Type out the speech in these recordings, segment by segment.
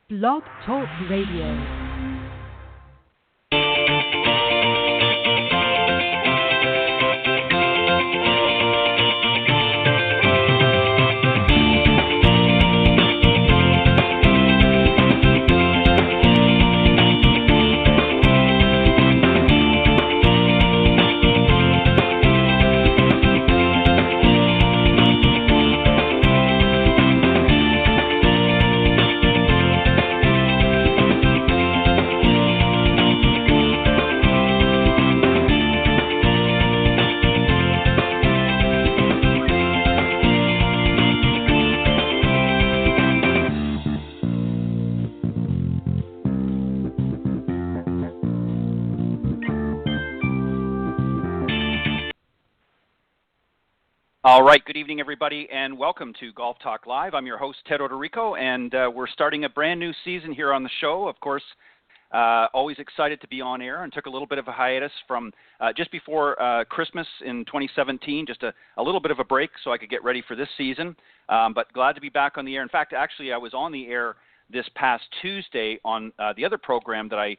Blog Talk Radio. All right, good evening, everybody, and welcome to Golf Talk Live. I'm your host, Ted Odorico, and we're starting a brand new season here on the show. Of course, always excited to be on air, and took a little bit of a hiatus from just before Christmas in 2017, just a little bit of a break so I could get ready for this season, but glad to be back on the air. In fact, actually, I was on the air this past Tuesday on the other program that I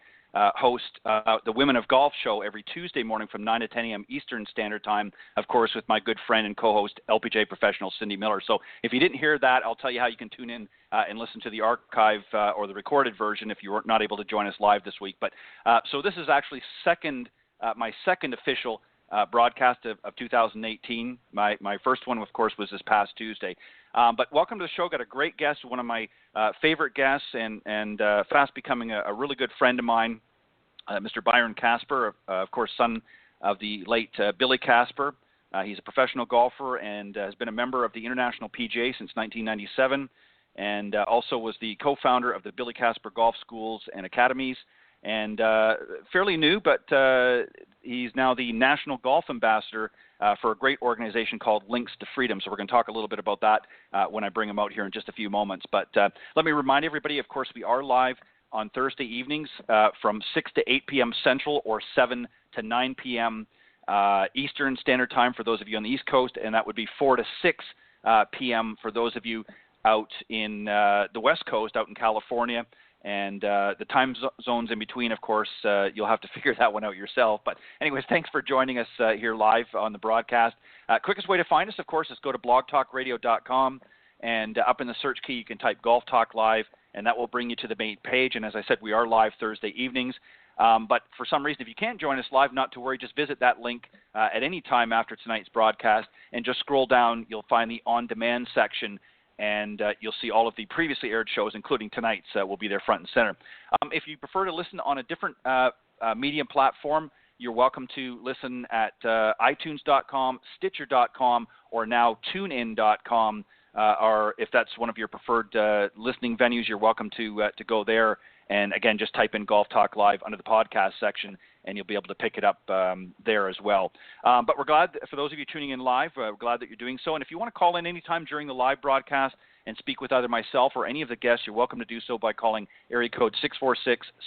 host, the Women of Golf show every Tuesday morning from 9 to 10 a.m. Eastern Standard Time, of course, with my good friend and co-host, LPGA professional Cindy Miller. So if you didn't hear that, I'll tell you how you can tune in and listen to the archive or the recorded version if you were not able to join us live this week. But so this is actually my second official broadcast of 2018. My first one, of course, was this past Tuesday. But welcome to the show. Got a great guest, one of my favorite guests, and fast becoming a really good friend of mine, Mr. Byron Casper, of course, son of the late Billy Casper. He's a professional golfer and has been a member of the International PGA since 1997, and also was the co-founder of the Billy Casper Golf Schools and Academies, and fairly new, but he's now the National Golf Ambassador for a great organization called Links to Freedom. So we're going to talk a little bit about that when I bring him out here in just a few moments. But let me remind everybody, of course, we are live on Thursday evenings from 6 to 8 p.m. Central or 7 to 9 p.m. Eastern Standard Time for those of you on the East Coast, and that would be 4 to 6 p.m. for those of you out in the West Coast, out in California. And the time zones in between, of course, you'll have to figure that one out yourself. But anyways, thanks for joining us here live on the broadcast. Quickest way to find us, of course, is go to blogtalkradio.com, and up in the search key you can type Golf Talk Live, and that will bring you to the main page. And as I said, we are live Thursday evenings. But for some reason, if you can't join us live, not to worry, just visit that link at any time after tonight's broadcast, and just scroll down. You'll find the on-demand section, and you'll see all of the previously aired shows, including tonight's, will be there front and center. If you prefer to listen on a different media platform, you're welcome to listen at iTunes.com, Stitcher.com, or now TuneIn.com. Or if that's one of your preferred listening venues, you're welcome to go there. And again, just type in Golf Talk Live under the podcast section, and you'll be able to pick it up there as well. But we're glad, for those of you tuning in live, we're glad that you're doing so. And if you want to call in anytime during the live broadcast and speak with either myself or any of the guests, you're welcome to do so by calling area code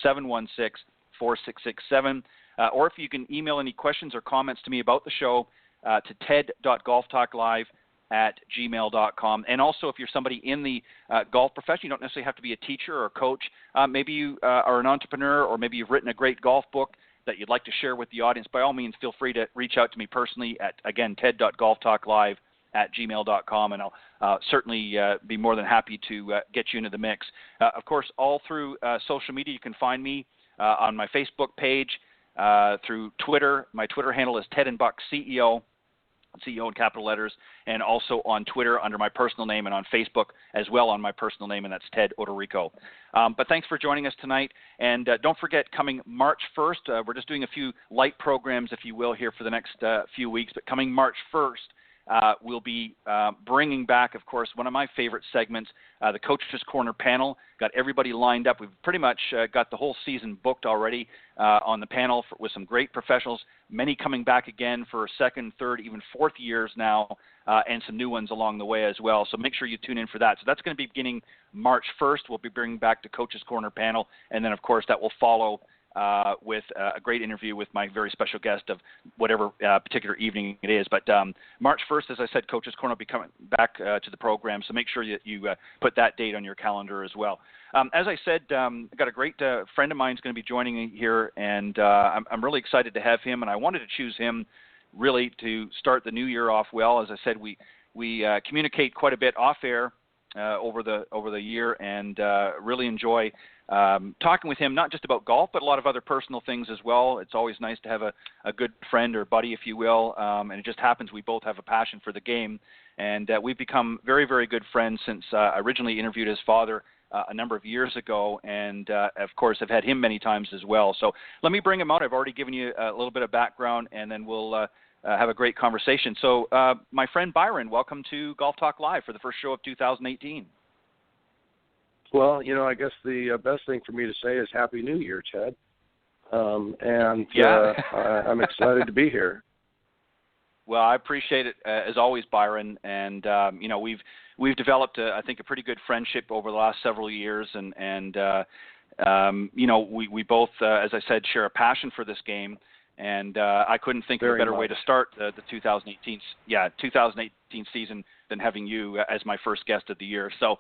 646-716-4667. Or if you can email any questions or comments to me about the show to ted.golftalklive@gmail.com. And also, if you're somebody in the golf profession, you don't necessarily have to be a teacher or a coach. Maybe you are an entrepreneur, or maybe you've written a great golf book that you'd like to share with the audience. By all means, feel free to reach out to me personally at, again, ted.golftalklive@gmail.com, and I'll certainly be more than happy to get you into the mix. Of course, all through social media, you can find me on my Facebook page, through Twitter. My Twitter handle is Ted and Buck CEO. CEO in capital letters, and also on Twitter under my personal name, and on Facebook as well on my personal name, and that's Ted Odorico. But thanks for joining us tonight, and don't forget, coming March 1st, we're just doing a few light programs, if you will, here for the next few weeks, but coming March 1st, we'll be bringing back, of course, one of my favorite segments, the Coach's Corner panel. Got everybody lined up. We've pretty much got the whole season booked already on the panel with some great professionals, many coming back again for second, third, even fourth years now, and some new ones along the way as well. So make sure you tune in for that. So that's going to be beginning March 1st. We'll be bringing back the Coach's Corner panel, and then, of course, that will follow with a great interview with my very special guest of whatever particular evening it is. But March 1st, as I said, Coach's Corner will be coming back to the program, so make sure that you put that date on your calendar as well. As I said, I've got a great friend of mine who's going to be joining me here, and I'm really excited to have him, and I wanted to choose him really to start the new year off well. As I said, we communicate quite a bit off air over the year, and really enjoy talking with him, not just about golf, but a lot of other personal things as well. It's always nice to have a good friend or buddy, if you will, and it just happens we both have a passion for the game, and we've become very, very good friends since I originally interviewed his father a number of years ago, and of course I've had him many times as well. So let me bring him out. I've already given you a little bit of background, and then we'll have a great conversation. So my friend Byron, welcome to Golf Talk Live for the first show of 2018. Well, I guess the best thing for me to say is Happy New Year, Ted. I'm excited to be here. Well, I appreciate it as always, Byron. And we've developed, I think, a pretty good friendship over the last several years, and we both, as I said, share a passion for this game. And I couldn't think of a better way to start the 2018 season than having you as my first guest of the year. So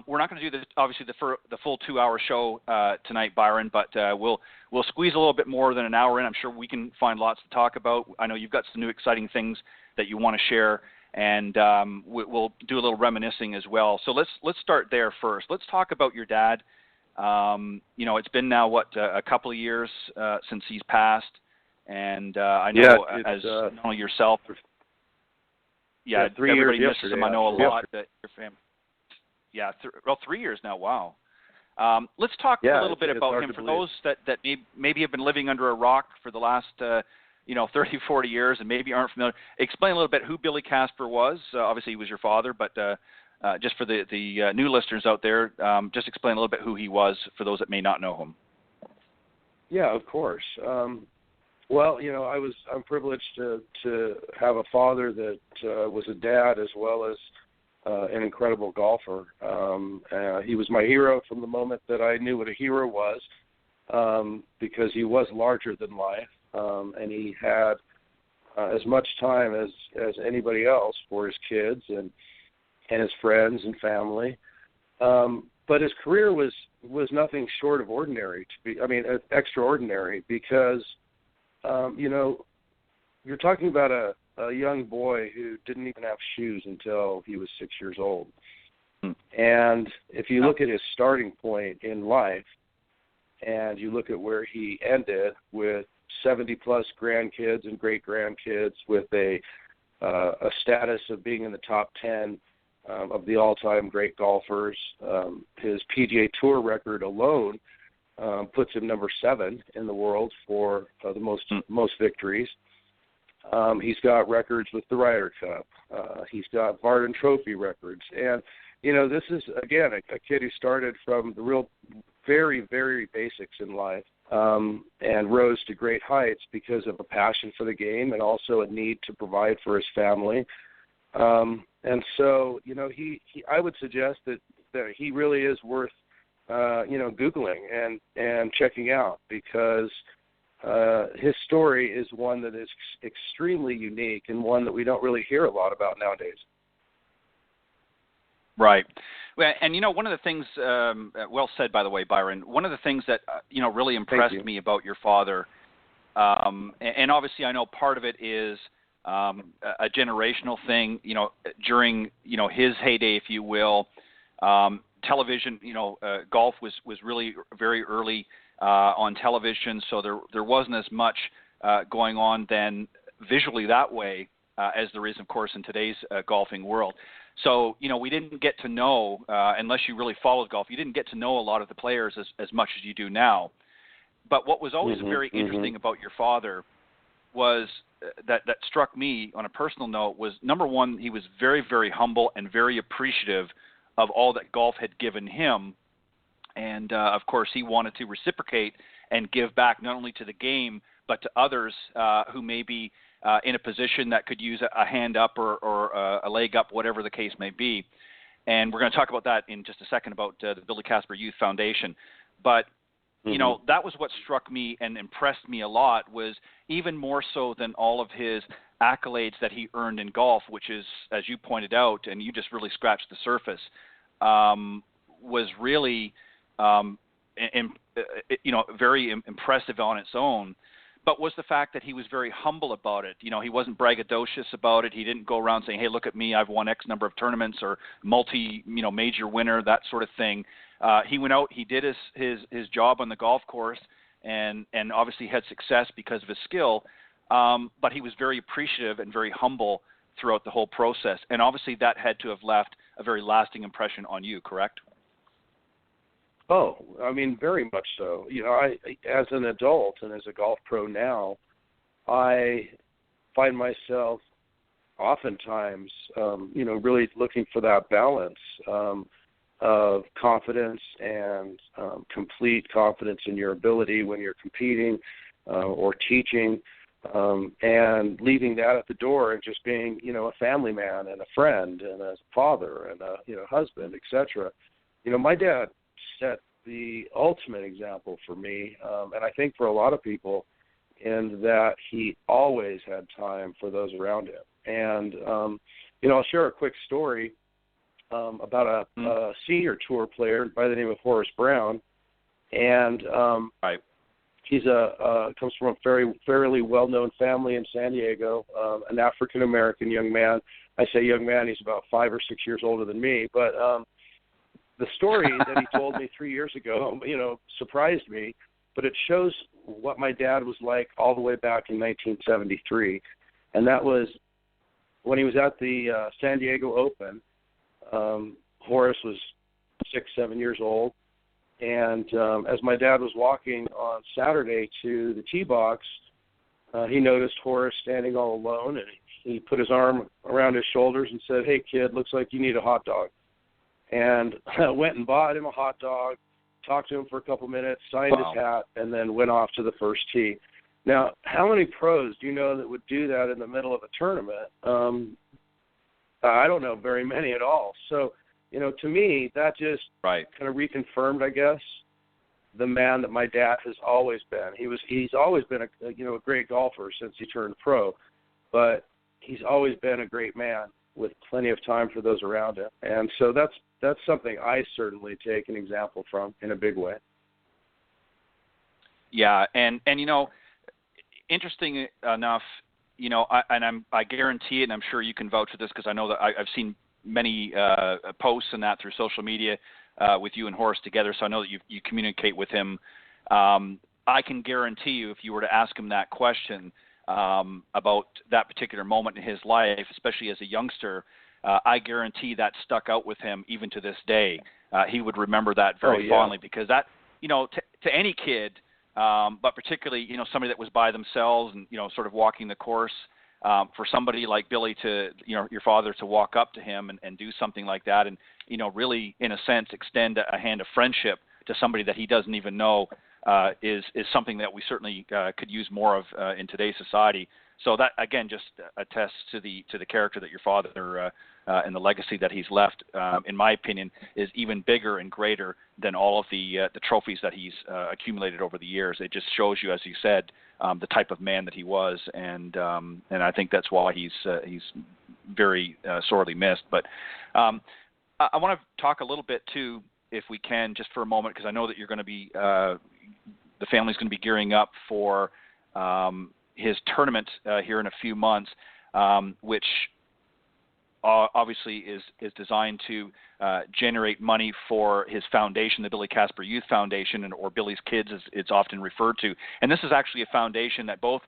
we're not going to do this, obviously, the full 2-hour show tonight, Byron, but we'll squeeze a little bit more than an hour in. I'm sure we can find lots to talk about. I know you've got some new exciting things that you want to share, and we'll do a little reminiscing as well. So let's start there first. Let's talk about your dad. It's been now a couple of years since he's passed. And I know as not only yourself, 3 years misses him. I know a lot that your family. 3 year now. Wow. Let's talk a little bit about him for those that maybe have been living under a rock for the last 30, 40 years and maybe aren't familiar. Explain a little bit who Billy Casper was. Obviously, he was your father, but just for the new listeners out there, just explain a little bit who he was for those that may not know him. Yeah, of course. Well, I'm privileged to have a father that was a dad as well as an incredible golfer. He was my hero from the moment that I knew what a hero was, because he was larger than life, and he had as much time as anybody else for his kids and his friends and family. But his career was nothing short of ordinary. Extraordinary, because you're talking about a young boy who didn't even have shoes until he was 6 years old. And if you look at his starting point in life, and you look at where he ended with 70-plus grandkids and great-grandkids, with a status of being in the top 10 of the all-time great golfers, his PGA Tour record alone puts him number 7 in the world for the most victories. He's got records with the Ryder Cup. He's got Varden Trophy records. And, this is, again, a kid who started from the real very, very basics in life, and rose to great heights because of a passion for the game and also a need to provide for his family. And so, I would suggest that he really is worth Googling and checking out, because his story is one that is extremely unique and one that we don't really hear a lot about nowadays. Right. Well, and one of the things, well said, by the way, Byron, one of the things that, really impressed me about your father, and obviously I know part of it is a generational thing, during, his heyday, if you will. Television, golf was really very early on television, so there wasn't as much going on then visually that way as there is, of course, in today's golfing world. So, we didn't get to know, unless you really followed golf, you didn't get to know a lot of the players as much as you do now. But what was always very interesting about your father was that struck me on a personal note was, number one, he was very, very humble and very appreciative of all that golf had given him. And, of course, he wanted to reciprocate and give back not only to the game, but to others who may be in a position that could use a hand up or a leg up, whatever the case may be. And we're going to talk about that in just a second, about the Billy Casper Youth Foundation. But you know, that was what struck me and impressed me a lot, was even more so than all of his accolades that he earned in golf, which is, as you pointed out, and you just really scratched the surface, was really, very impressive on its own, but was the fact that he was very humble about it. You know, he wasn't braggadocious about it. He didn't go around saying, hey, look at me, I've won X number of tournaments, or major winner, that sort of thing. He went out, he did his job on the golf course, and obviously had success because of his skill, but he was very appreciative and very humble throughout the whole process. And obviously that had to have left a very lasting impression on you, correct? Oh, I mean, very much so. You know, I, as an adult and as a golf pro now, I find myself oftentimes, really looking for that balance of confidence and complete confidence in your ability when you're competing or teaching, and leaving that at the door and just being, a family man and a friend and a father and a, husband, etc. My dad set the ultimate example for me, and I think for a lot of people, in that he always had time for those around him. And, I'll share a quick story about a senior tour player by the name of Horace Brown. And he's comes from a fairly well-known family in San Diego, an African-American young man. I say young man, he's about 5 or 6 years older than me. But the story that he told me 3 years ago, surprised me, but it shows what my dad was like all the way back in 1973. And that was when he was at the San Diego Open. Horace was 6, 7 years old. And as my dad was walking on Saturday to the tee box, he noticed Horace standing all alone, and he put his arm around his shoulders and said, "Hey, kid, looks like you need a hot dog." And went and bought him a hot dog, talked to him for a couple minutes, signed his hat, and then went off to the first tee. Now, how many pros do you know that would do that in the middle of a tournament? I don't know very many at all. So, to me, that just kind of reconfirmed, I guess, the man that my dad has always been. He's always been a great golfer since he turned pro, but he's always been a great man with plenty of time for those around him. And so that's something I certainly take an example from in a big way. Yeah, and interesting enough, I guarantee it, and I'm sure you can vouch for this because I know that I've seen many posts and that through social media with you and Horace together, so I know that you communicate with him. I can guarantee you, if you were to ask him that question about that particular moment in his life, especially as a youngster, I guarantee that stuck out with him even to this day. He would remember that very fondly, because that, to any kid, but particularly, somebody that was by themselves and, sort of walking the course, for somebody like Billy to, your father, to walk up to him and do something like that and, really, in a sense, extend a hand of friendship to somebody that he doesn't even know, is something that we certainly could use more of in today's society. So that, again, just attests to the character that your father and the legacy that he's left, in my opinion, is even bigger and greater than all of the trophies that he's accumulated over the years. It just shows you, as you said, the type of man that he was, and I think that's why he's very sorely missed. But I want to talk a little bit too, if we can, just for a moment, because I know that you're going to be the family's going to be gearing up for his tournament here in a few months, which obviously is designed to generate money for his foundation, the Billy Casper Youth Foundation, or Billy's Kids, as it's often referred to. And this is actually a foundation that both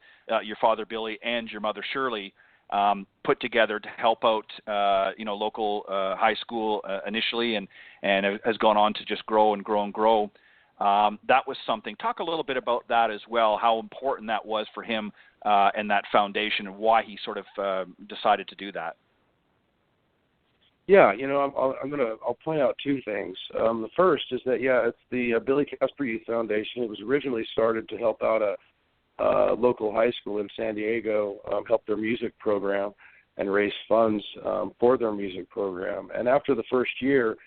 your father Billy and your mother Shirley put together to help out local high school initially, and has gone on to just grow and grow and grow. That was something. Talk a little bit about that as well, how important that was for him and that foundation, and why he sort of decided to do that. Yeah, I'll point out two things. The first is that, it's the Billy Casper Youth Foundation. It was originally started to help out a local high school in San Diego, help their music program and raise funds for their music program. And after the first year,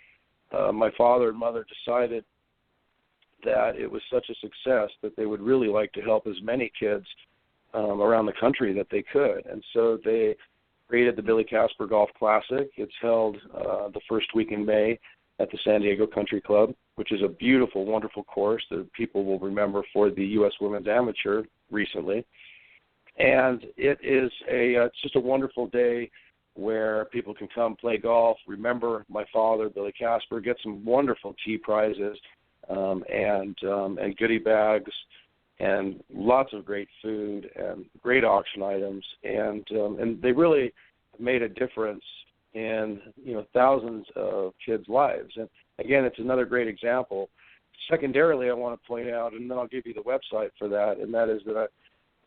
my father and mother decided that it was such a success that they would really like to help as many kids around the country that they could. And so they created the Billy Casper Golf Classic. It's held the first week in May at the San Diego Country Club, which is a beautiful, wonderful course that people will remember for the U.S. Women's Amateur recently. And it's just a wonderful day where people can come play golf, remember my father, Billy Casper, get some wonderful tee prizes and goodie bags and lots of great food and great auction items. And they really made a difference in thousands of kids' lives. And again, it's another great example. Secondarily, I want to point out, and then I'll give you the website for that, and that is that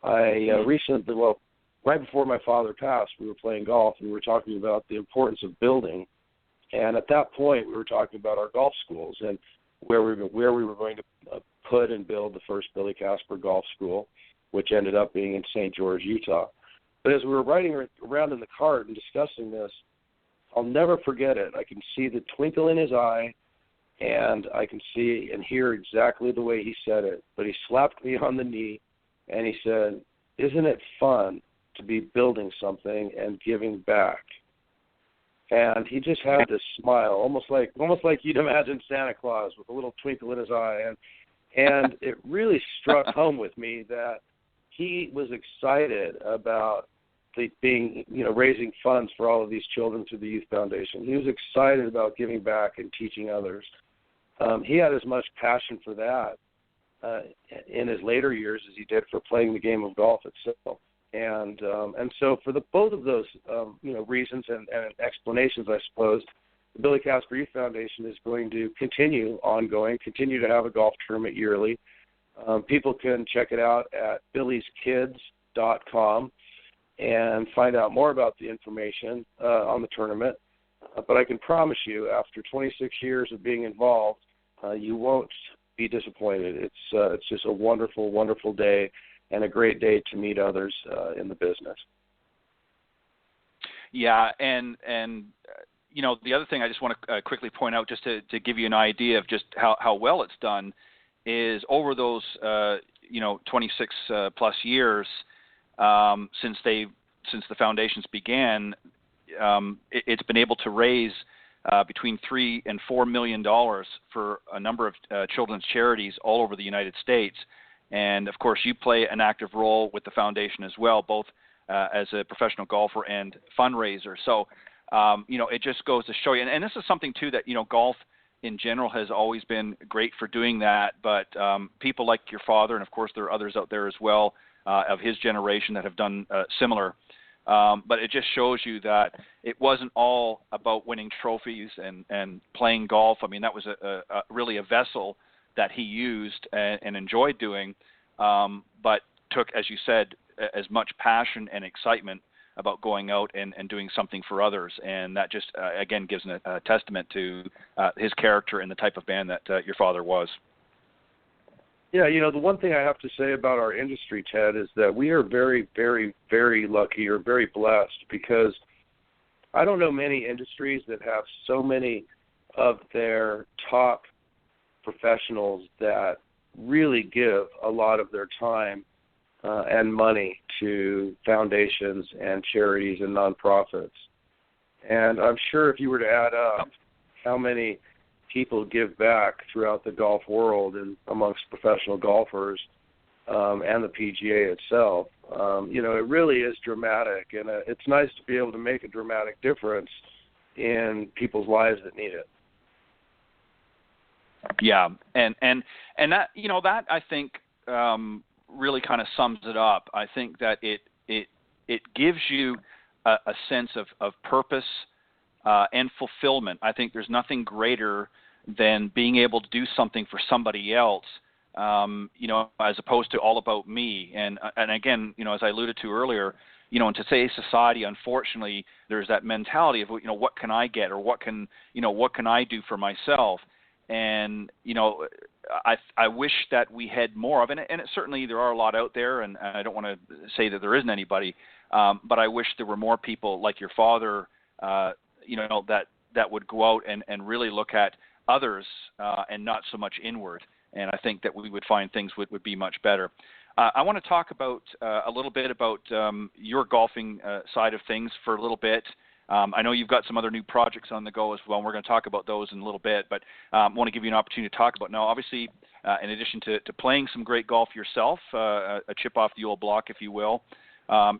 I recently, right before my father passed, we were playing golf and we were talking about the importance of building. And at that point, we were talking about our golf schools and where we were going to put and build the first Billy Casper Golf School, which ended up being in St. George, Utah. But as we were riding around in the cart and discussing this, I'll never forget it. I can see the twinkle in his eye, and I can see and hear exactly the way he said it. But he slapped me on the knee, and he said, "Isn't it fun to be building something and giving back?" And he just had this smile, almost like you'd imagine Santa Claus with a little twinkle in his eye. And it really struck home with me that he was excited about raising funds for all of these children through the Youth Foundation. He was excited about giving back and teaching others. He had as much passion for that in his later years as he did for playing the game of golf itself. And so for both of those reasons and explanations, I suppose, the Billy Casper Youth Foundation is going to continue to have a golf tournament yearly. People can check it out at billyskids.com and find out more about the information on the tournament. But I can promise you, after 26 years of being involved, you won't be disappointed. It's just a wonderful, wonderful day and a great day to meet others in the business. Yeah, and the other thing I just want to quickly point out, just to give you an idea of just how well it's done, is over those 26 plus years since the foundations began, it's been able to raise between $3 and $4 million for a number of children's charities all over the United States. And of course, you play an active role with the foundation as well, both as a professional golfer and fundraiser. So, it just goes to show you. And this is something too that golf in general has always been great for doing that. But people like your father, and of course there are others out there as well of his generation that have done similar. But it just shows you that it wasn't all about winning trophies and playing golf. I mean, that was really a vessel that he used and enjoyed doing, but took, as you said, as much passion and excitement about going out and doing something for others. And that just, again, gives a testament to his character and the type of man that your father was. Yeah, the one thing I have to say about our industry, Ted, is that we are very, very, very lucky or very blessed, because I don't know many industries that have so many of their top professionals that really give a lot of their time and money to foundations and charities and nonprofits. And I'm sure if you were to add up how many people give back throughout the golf world and amongst professional golfers and the PGA itself, it really is dramatic. And it's nice to be able to make a dramatic difference in people's lives that need it. Yeah, and that that I think really kind of sums it up. I think that it gives you a sense of purpose and fulfillment. I think there's nothing greater than being able to do something for somebody else, as opposed to all about me. And again, as I alluded to earlier, in today's society, unfortunately, there's that mentality of what can I get, or what can I do for myself. And, I wish that we had more of it. And certainly there are a lot out there, and I don't want to say that there isn't anybody, but I wish there were more people like your father, that would go out and really look at others and not so much inward. and I think that we would find things would be much better. I want to talk about a little bit about your golfing side of things for a little bit. I know you've got some other new projects on the go as well, and we're going to talk about those in a little bit, but I want to give you an opportunity to talk about now. Obviously, in addition to playing some great golf yourself, a chip off the old block, if you will,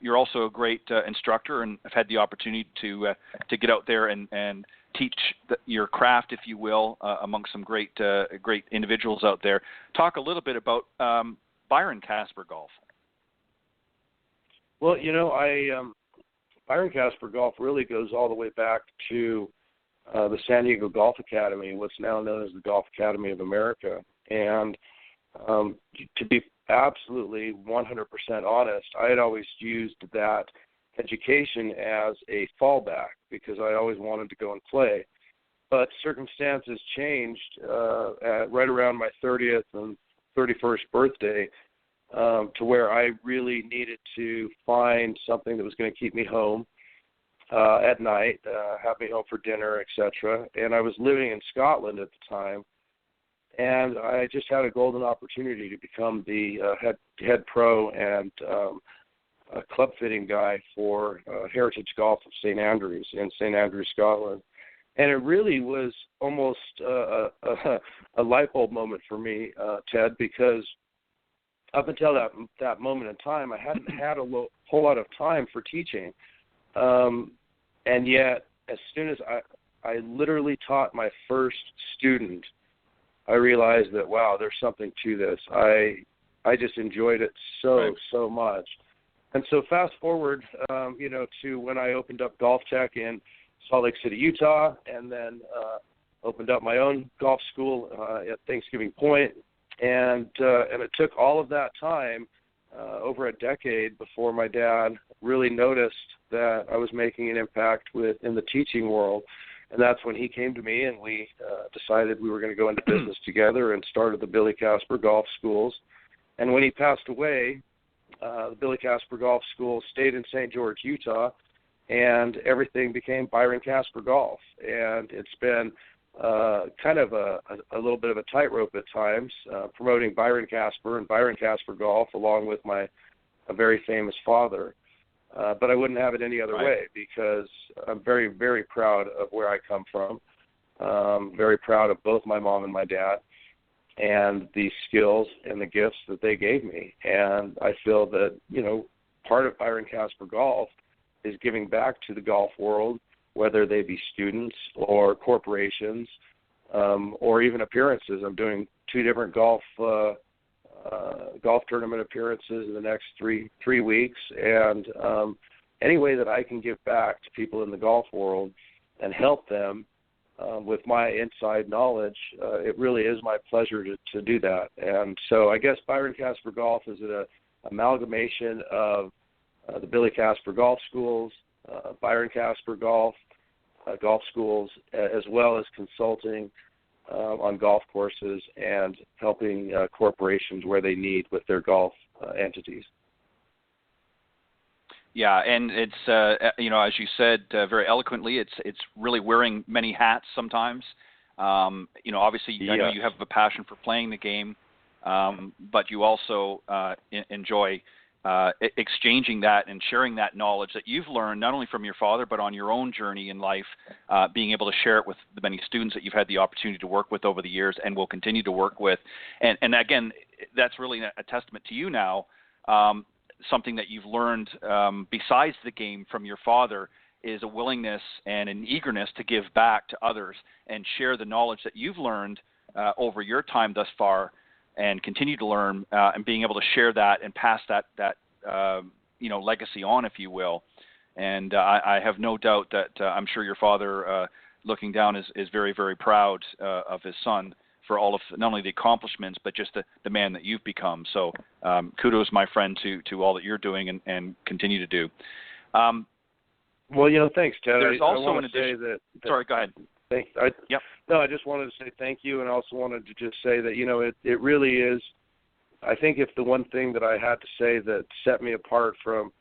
you're also a great instructor, and have had the opportunity to get out there and teach your craft, if you will, amongst some great individuals out there. Talk a little bit about Byron Casper Golf. Well, Byron Casper Golf really goes all the way back to the San Diego Golf Academy, what's now known as the Golf Academy of America. And to be absolutely 100% honest, I had always used that education as a fallback because I always wanted to go and play. But circumstances changed right around my 30th and 31st birthday to where I really needed to find something that was going to keep me home at night, have me home for dinner, etc. And I was living in Scotland at the time, and I just had a golden opportunity to become the head pro and a club fitting guy for Heritage Golf of St. Andrews in St. Andrews, Scotland. And it really was almost a light bulb moment for me, Ted, because up until that moment in time, I hadn't had a whole lot of time for teaching. And yet, as soon as I literally taught my first student, I realized that, wow, there's something to this. I just enjoyed it so much. And so fast forward, to when I opened up Golf Tech in Salt Lake City, Utah, and then opened up my own golf school at Thanksgiving Point. And it took all of that time, over a decade, before my dad really noticed that I was making an impact in the teaching world. And that's when he came to me, and we decided we were going to go into business together and started the Billy Casper Golf Schools. And when he passed away, the Billy Casper Golf School stayed in St. George, Utah, and everything became Byron Casper Golf. And it's been kind of a little bit of a tightrope at times, promoting Byron Casper and Byron Casper Golf along with my very famous father. But I wouldn't have it any other way, because I'm very, very proud of where I come from. Very proud of both my mom and my dad and the skills and the gifts that they gave me. And I feel that, part of Byron Casper Golf is giving back to the golf world, whether they be students or corporations, or even appearances. I'm doing 2 different golf tournament appearances in the next three weeks, and any way that I can give back to people in the golf world and help them with my inside knowledge, it really is my pleasure to do that. And so I guess Byron Casper Golf is an amalgamation of the Billy Casper Golf Schools, Byron Casper Golf Schools, as well as consulting on golf courses and helping corporations where they need with their golf entities. Yeah, and it's as you said very eloquently, it's really wearing many hats sometimes. Obviously, I know you have a passion for playing the game, but you also enjoy exchanging that and sharing that knowledge that you've learned not only from your father but on your own journey in life, being able to share it with the many students that you've had the opportunity to work with over the years and will continue to work with. And again, that's really a testament to you now. Something that you've learned besides the game from your father is a willingness and an eagerness to give back to others and share the knowledge that you've learned over your time thus far, and continue to learn, and being able to share that and pass that legacy on, if you will. And I have no doubt that I'm sure your father, looking down, is very, very proud of his son for all of not only the accomplishments but just the man that you've become. So kudos, my friend, to all that you're doing and continue to do. Well, thanks, Ted. There's also an addition. Sorry, go ahead. Yep. No, I just wanted to say thank you, and also wanted to just say that, it really is, I think if the one thing that I had to say that set me apart from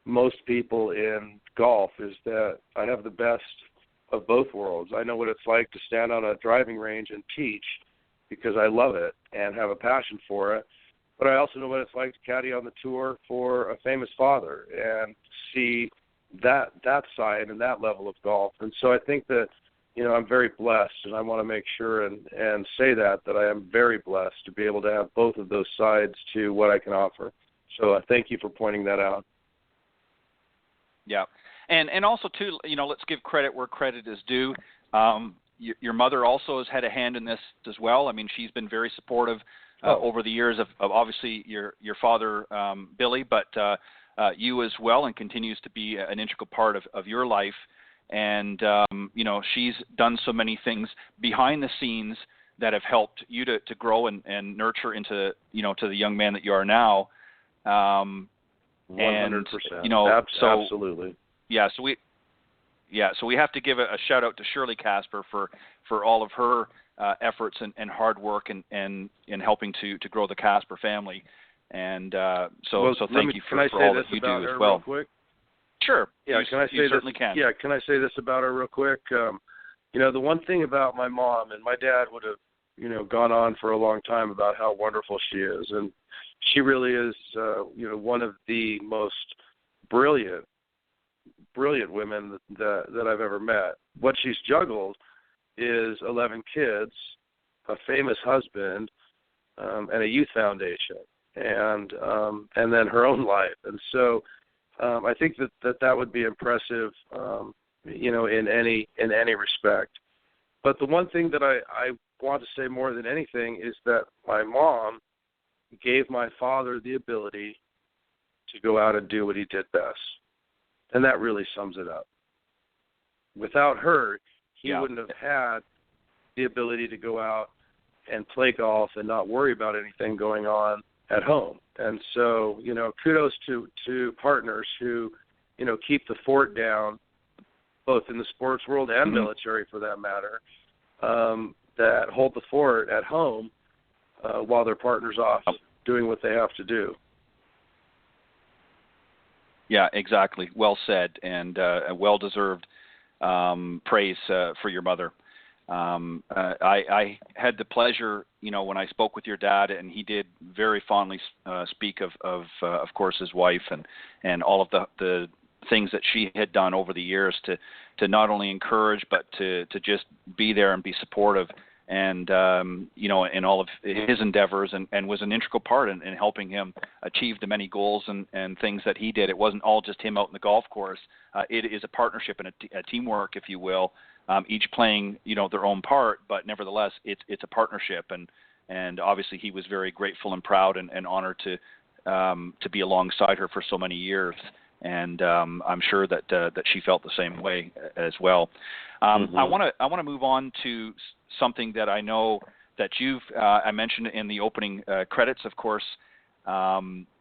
most people in golf is that I have the best of both worlds. I know what it's like to stand on a driving range and teach, because I love it and have a passion for it. But I also know what it's like to caddy on the tour for a famous father and see that side and that level of golf. And so I think that, I'm very blessed, and I want to make sure and say that I am very blessed to be able to have both of those sides to what I can offer. So thank you for pointing that out. Yeah. And also, too, let's give credit where credit is due. Your mother also has had a hand in this as well. I mean, she's been very supportive over the years of obviously your father, Billy, but you as well, and continues to be an integral part of your life. And, she's done so many things behind the scenes that have helped you to grow and nurture into, to the young man that you are now. 100%. Absolutely. Yeah, so we have to give a shout out to Shirley Casper for all of her efforts and hard work and helping to grow the Casper family. And so thank you for all that you do as well. Real quick? Sure. Yeah, you certainly can. Yeah, can I say this about her real quick? The one thing about my mom, and my dad would have, gone on for a long time about how wonderful she is, and she really is, one of the most brilliant women that I've ever met. What she's juggled is 11 kids, a famous husband, and a youth foundation, and then her own life. And so I think that would be impressive, in any respect. But the one thing that I want to say more than anything is that my mom gave my father the ability to go out and do what he did best. And that really sums it up. Without her, he wouldn't have had the ability to go out and play golf and not worry about anything going on at home. And so, kudos to partners who, keep the fort down, both in the sports world and military for that matter, that hold the fort at home while their partner's off doing what they have to do. Yeah, exactly. Well said, and a well-deserved praise for your mother. I had the pleasure, when I spoke with your dad, and he did very fondly speak of course, his wife and all of the things that she had done over the years to not only encourage, but to just be there and be supportive, and in all of his endeavors, and was an integral part in helping him achieve the many goals and things that he did. It wasn't all just him out in the golf course. It is a partnership and a teamwork, if you will, each playing their own part, but nevertheless it's a partnership, and obviously he was very grateful and proud and honored to be alongside her for so many years. And I'm sure that she felt the same way as well. I want to move on to something that I know that I mentioned in the opening credits, of course,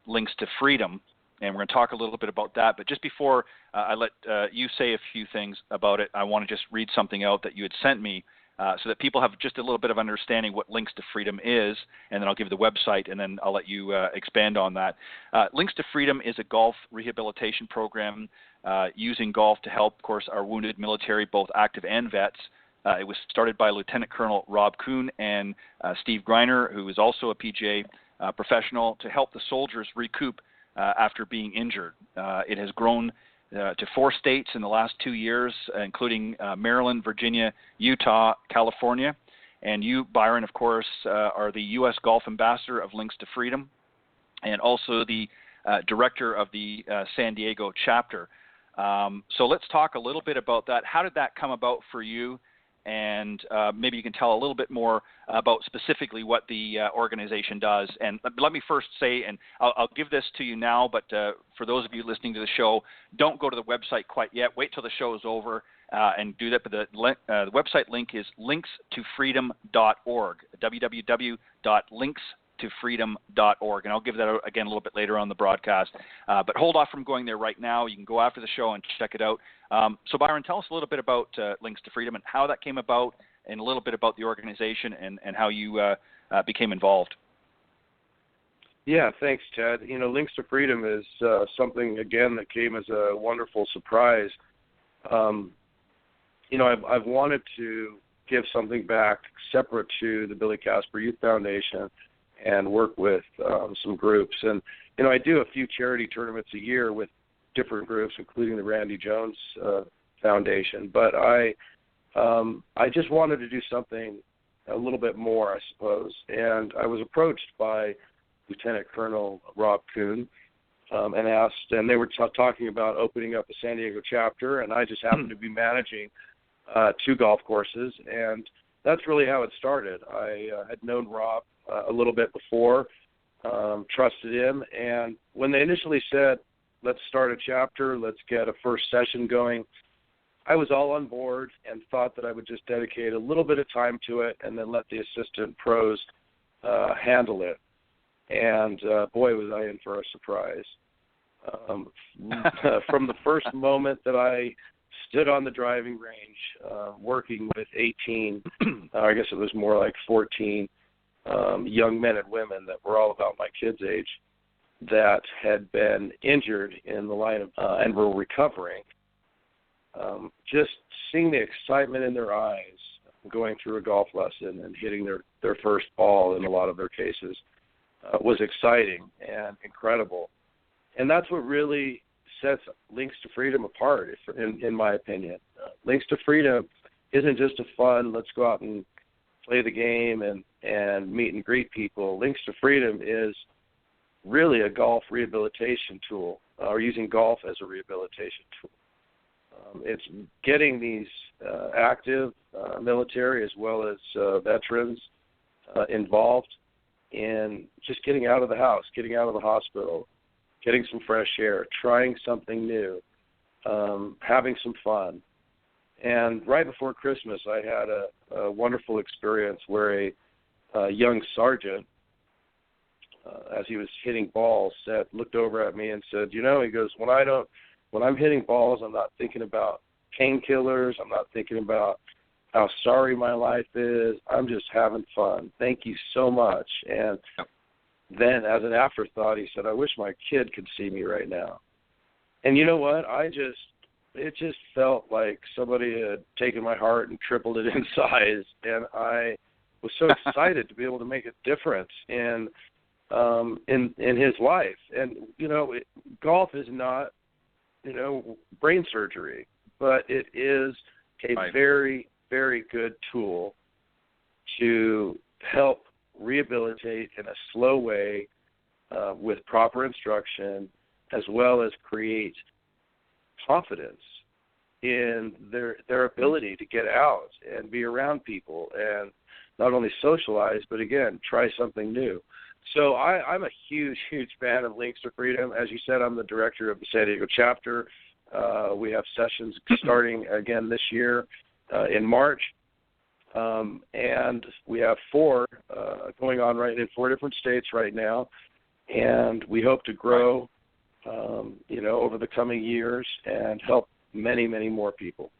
Links to Freedom, and we're going to talk a little bit about that. But just before I let you say a few things about it, I want to just read something out that you had sent me, so that people have just a little bit of understanding what Links to Freedom is, and then I'll give the website, and then I'll let you expand on that. Links to Freedom is a golf rehabilitation program using golf to help, of course, our wounded military, both active and vets. It was started by Lieutenant Colonel Rob Kuhn and Steve Greiner, who is also a PGA professional, to help the soldiers recoup after being injured. It has grown to 4 states in the last 2 years, including Maryland, Virginia, Utah, California. And you, Byron, of course, are the U.S. Golf Ambassador of Links to Freedom, and also the director of the San Diego chapter. So let's talk a little bit about that. How did that come about for you? And maybe you can tell a little bit more about specifically what the organization does. And let me first say, and I'll give this to you now, but for those of you listening to the show, don't go to the website quite yet. Wait till the show is over and do that. But the website link is linkstofreedom.org, www.linkstofreedom.org. And I'll give that out again a little bit later on the broadcast. But hold off from going there right now. You can go after the show and check it out. So, Byron, tell us a little bit about Links to Freedom and how that came about, and a little bit about the organization and how you became involved. Yeah, thanks, Ted. Links to Freedom is something, again, that came as a wonderful surprise. I've wanted to give something back separate to the Billy Casper Youth Foundation and work with some groups. And, I do a few charity tournaments a year with different groups, including the Randy Jones Foundation. But I just wanted to do something a little bit more, I suppose. And I was approached by Lieutenant Colonel Rob Kuhn and asked, and they were talking about opening up a San Diego chapter, and I just happened to be managing 2 golf courses, and that's really how it started. I had known Rob a little bit before, trusted him, and when they initially said, let's start a chapter, let's get a first session going, I was all on board and thought that I would just dedicate a little bit of time to it and then let the assistant pros handle it. And boy, was I in for a surprise. From the first moment that I stood on the driving range working with 18, I guess it was more like 14 young men and women that were all about my kids' age that had been injured in the line of and were recovering. Just seeing the excitement in their eyes going through a golf lesson and hitting their first ball in a lot of their cases was exciting and incredible. And that's what really sets Links to Freedom apart, in my opinion. Links to Freedom isn't just a fun, let's go out and play the game and meet and greet people. Links to Freedom is really a golf rehabilitation tool, or using golf as a rehabilitation tool. It's getting these active military as well as veterans involved in just getting out of the house, getting out of the hospital, getting some fresh air, trying something new, having some fun. And right before Christmas, I had a wonderful experience where a young sergeant, as he was hitting balls, looked over at me and said, he goes, when I'm hitting balls, I'm not thinking about painkillers. I'm not thinking about how sorry my life is. I'm just having fun. Thank you so much. And then as an afterthought, he said, I wish my kid could see me right now. And you know what? It just felt like somebody had taken my heart and tripled it in size. And I was so excited to be able to make a difference in his life. And, golf is not, brain surgery, but it is a very, very good tool to help rehabilitate in a slow way with proper instruction, as well as create confidence in their ability to get out and be around people and not only socialize, but again, try something new. So I'm a huge, huge fan of Links to Freedom. As you said, I'm the director of the San Diego chapter. We have sessions starting again this year in March. And we have 4 going on in 4 different states right now. And we hope to grow, over the coming years and help many, many more people.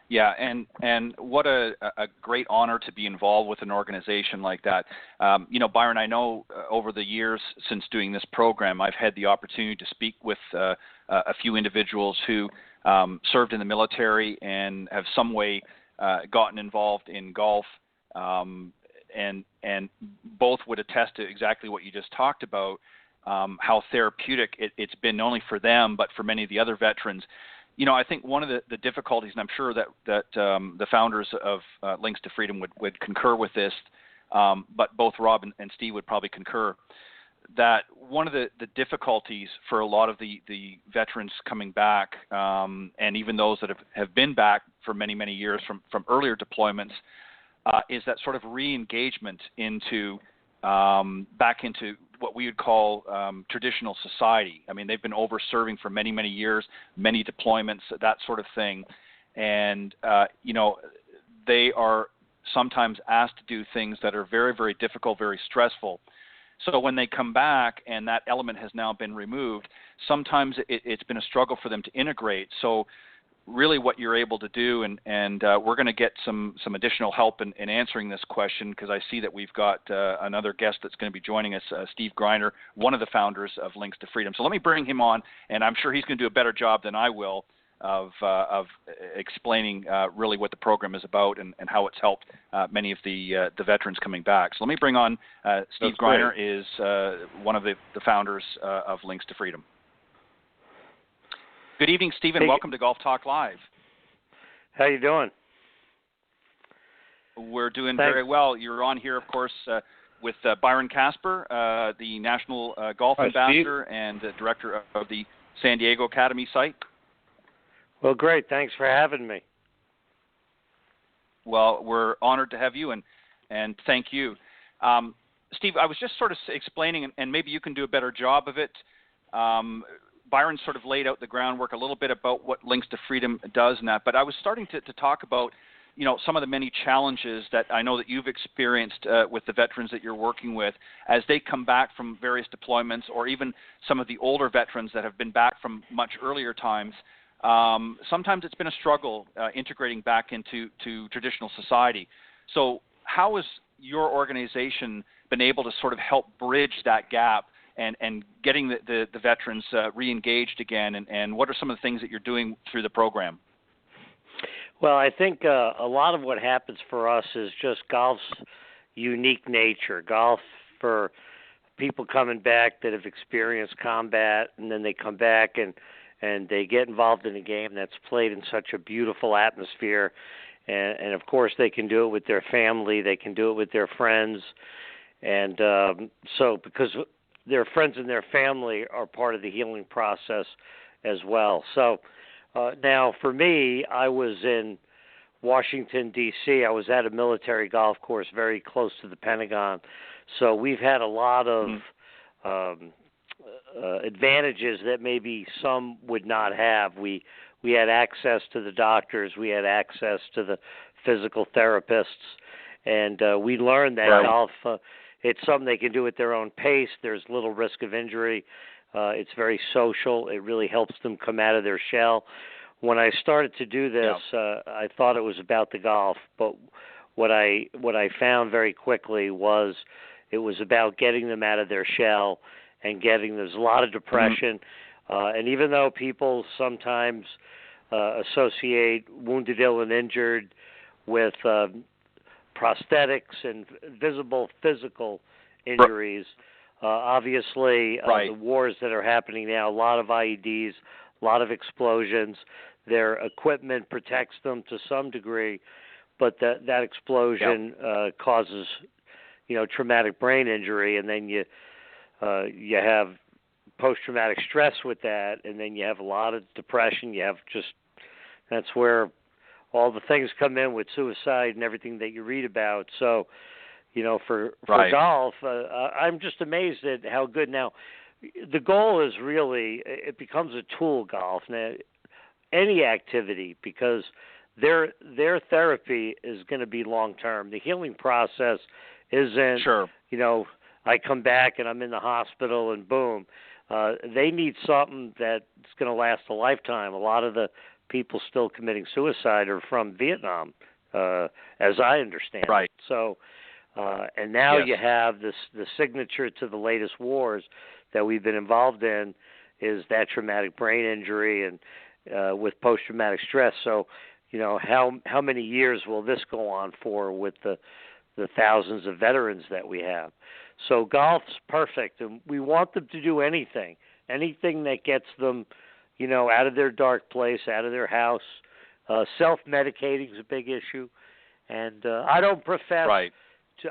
Yeah, and what a great honor to be involved with an organization like that. Byron, I know over the years since doing this program, I've had the opportunity to speak with a few individuals who served in the military and have some way gotten involved in golf, and both would attest to exactly what you just talked about, how therapeutic it's been not only for them but for many of the other veterans. I think one of the difficulties, and I'm sure that the founders of Links to Freedom would concur with this, but both Rob and Steve would probably concur, that one of the difficulties for a lot of the veterans coming back, and even those that have been back for many, many years from earlier deployments, is that sort of re-engagement back into what we would call traditional society. I mean, they've been over-serving for many, many years, many deployments, that sort of thing. And, they are sometimes asked to do things that are very, very difficult, very stressful. So when they come back and that element has now been removed, sometimes it's been a struggle for them to integrate. So really what you're able to do, and we're going to get some additional help in answering this question, because I see that we've got another guest that's going to be joining us, Steve Greiner, one of the founders of Links to Freedom. So let me bring him on, and I'm sure he's going to do a better job than I will of explaining really what the program is About and how it's helped many of the veterans coming back. So let me bring on Steve Greiner, is one of the founders of Links to Freedom. Good evening, Steve, and welcome to Golf Talk Live. How you doing? We're doing very well. You're on here, of course, with Byron Casper, the National Golf Ambassador Steve. and Director of the San Diego Academy site. Well, great. Thanks for having me. Well, we're honored to have you, and thank you. Steve, I was just sort of explaining, and maybe you can do a better job of it. Byron sort of laid out the groundwork a little bit about what Links to Freedom does and that, but I was starting to talk about, some of the many challenges that I know that you've experienced with the veterans that you're working with as they come back from various deployments, or even some of the older veterans that have been back from much earlier times. Sometimes it's been a struggle integrating back into traditional society. So how has your organization been able to sort of help bridge that gap and getting the veterans re-engaged again, and what are some of the things that you're doing through the program? Well, I think a lot of what happens for us is just golf's unique nature. Golf, for people coming back that have experienced combat, and then they come back and they get involved in a game that's played in such a beautiful atmosphere, and of course they can do it with their family, they can do it with their friends, and so because their friends and their family are part of the healing process as well. So now for me, I was in Washington, D.C. I was at a military golf course very close to the Pentagon. So we've had a lot of advantages that maybe some would not have. We had access to the doctors. We had access to the physical therapists. And we learned that golf, it's something they can do at their own pace. There's little risk of injury. It's very social. It really helps them come out of their shell. When I started to do this, I thought it was about the golf, but what I found very quickly was it was about getting them out of their shell and there's a lot of depression. And even though people sometimes associate wounded, ill, and injured with prosthetics and visible physical injuries, obviously the wars that are happening now, a lot of IEDs, a lot of explosions. Their equipment protects them to some degree, but that explosion causes, traumatic brain injury, and then you have post-traumatic stress with that, and then you have a lot of depression. You have that's where all the things come in with suicide and everything that you read about. So, for golf, I'm just amazed at how good. Now, the goal is really, it becomes a tool, golf. Now, any activity, because their therapy is going to be long-term. The healing process isn't, I come back and I'm in the hospital and boom. They need something that's going to last a lifetime. A lot of the people still committing suicide are from Vietnam, as I understand it. So, and now you have the signature to the latest wars that we've been involved in is that traumatic brain injury and with post-traumatic stress. So, how many years will this go on for with the thousands of veterans that we have? So golf's perfect, and we want them to do anything that gets them, out of their dark place, out of their house. Self-medicating is a big issue, and I don't profess